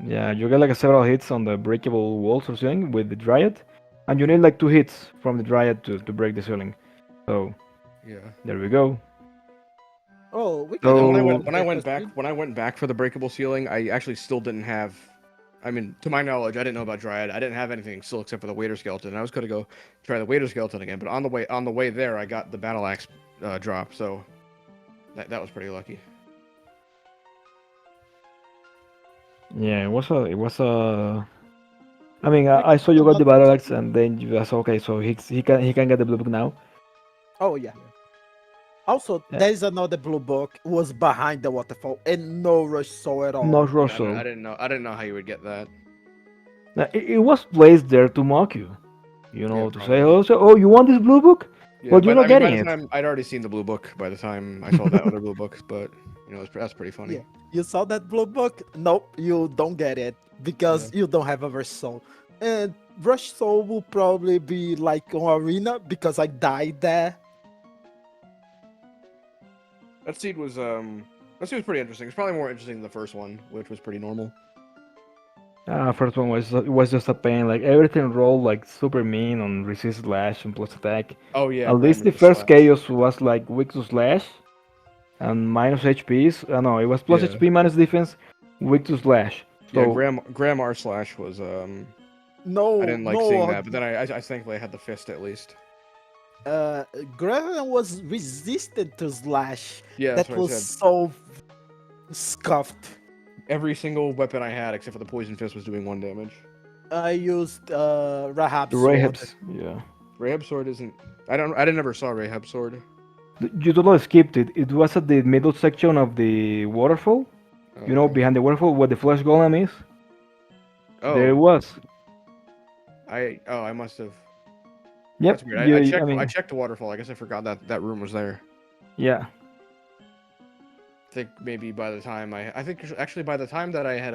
yeah, you get like several hits on the breakable walls or ceiling with the Dryad, and you need like 2 hits from the Dryad to break the ceiling. So Yeah. there we go. Oh, we And can then go when I back So went to when I went breakfast back food. when I went back for the breakable ceiling, I actually still didn't have. I mean, to my knowledge, I didn't know about Dryad. I didn't have anything still except for the Waiter skeleton. I was gonna go try the Waiter skeleton again, but on the way there, I got the battle axe drop, so that was pretty lucky. yeah, it was a. I mean, We I can saw do you got the another battle axe, speed. and then you was okay. So he can get the blue book now. Oh yeah. Also, Yeah, there's another blue book was behind the waterfall and no rush saw at all. not Yeah, I Russell. didn't know. I didn't know how you would get that. It was placed there to mock you. You Yeah, know, to say, probably. oh, so, oh, you want this blue book? Yeah, Well, you're but not I mean, by getting the it. time I'd already seen the blue book. By the time I saw that other blue book, but that's pretty funny. Yeah. You saw that blue book? Nope, you don't get it Yeah. because you don't have a rush soul. And rush soul will probably be like on arena because I died there. That seed was pretty interesting. It's probably more interesting than the first one, which was pretty normal. First one was just a pain. Like everything rolled like super mean on resist slash and plus attack. Oh yeah, At Graham least the with the first slash. chaos was like weak to slash and minus HPs. No, it was plus Yeah. HP minus defense, weak to slash. Yeah, So Graham R slash was I No, didn't like seeing no, that, but then I thankfully had the fist at least. uh, Graven was resistant to slash. Yeah, that's That what I was said. so scuffed. Every single weapon I had except for the poison fist was doing 1 damage. I used Rahab the sword. Rahabs, yeah. Rahab sword isn't. I didn't never saw Rahab sword. You totally skipped it. It was at the middle section of the waterfall. Oh, You know, okay. behind the waterfall where the flesh golem is. There it Oh, was. I must have. Yep. That's weird. I You, I checked. I mean, checked the waterfall. I guess I forgot that room was there. yeah. I think maybe by the time I think actually by the time that I had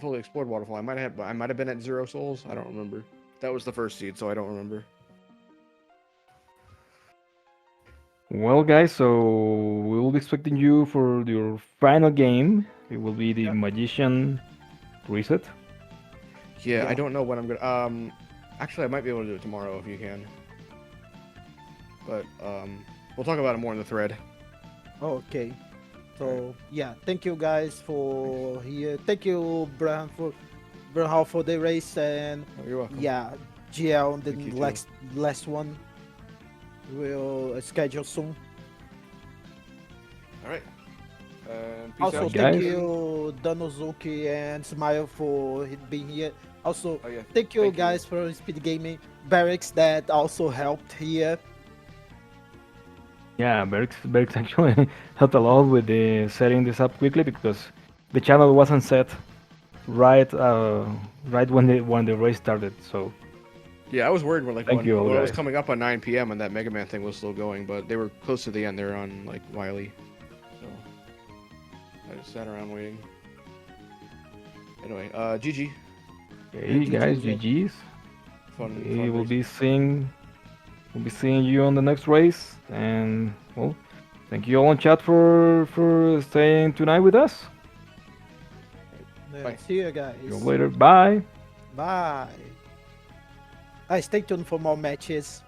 fully explored waterfall, I might have been at 0 souls. I don't remember. That was the first seed, so I don't remember. Well, guys, so we will be expecting you for your final game. It will be the Yeah. Magician Reset. Yeah, I Yeah. don't know when I'm gonna. Actually, I might be able to do it tomorrow if you can. But we'll talk about it more in the thread. Okay. So yeah, thank you guys for here. Thank you, Brian for the race and Oh, you're welcome. yeah, GL on the Thank you, too. last one. We'll schedule soon. All right. Peace Also, out, guys. thank you, Danozuki and Smile for being here. Also, Oh yeah. thank you Thank you. guys for Speed Gaming Barracks that also helped here. Yeah, Berks actually helped a lot with the setting this up quickly because the channel wasn't set right when the race started. So Yeah, I was worried when thank you all, when it was guys. coming up on 9 p.m. and that Mega Man thing was still going, but they were close to the end. They were on like Wily, so I just sat around waiting. Anyway, GG. Hey GG, guys, yeah. GG's. Fun. We fun will race. be seeing you on the next race, and well, thank you all on chat for staying tonight with us. Yeah, Bye. see you guys. See you later. Bye. Bye. Stay tuned for more matches.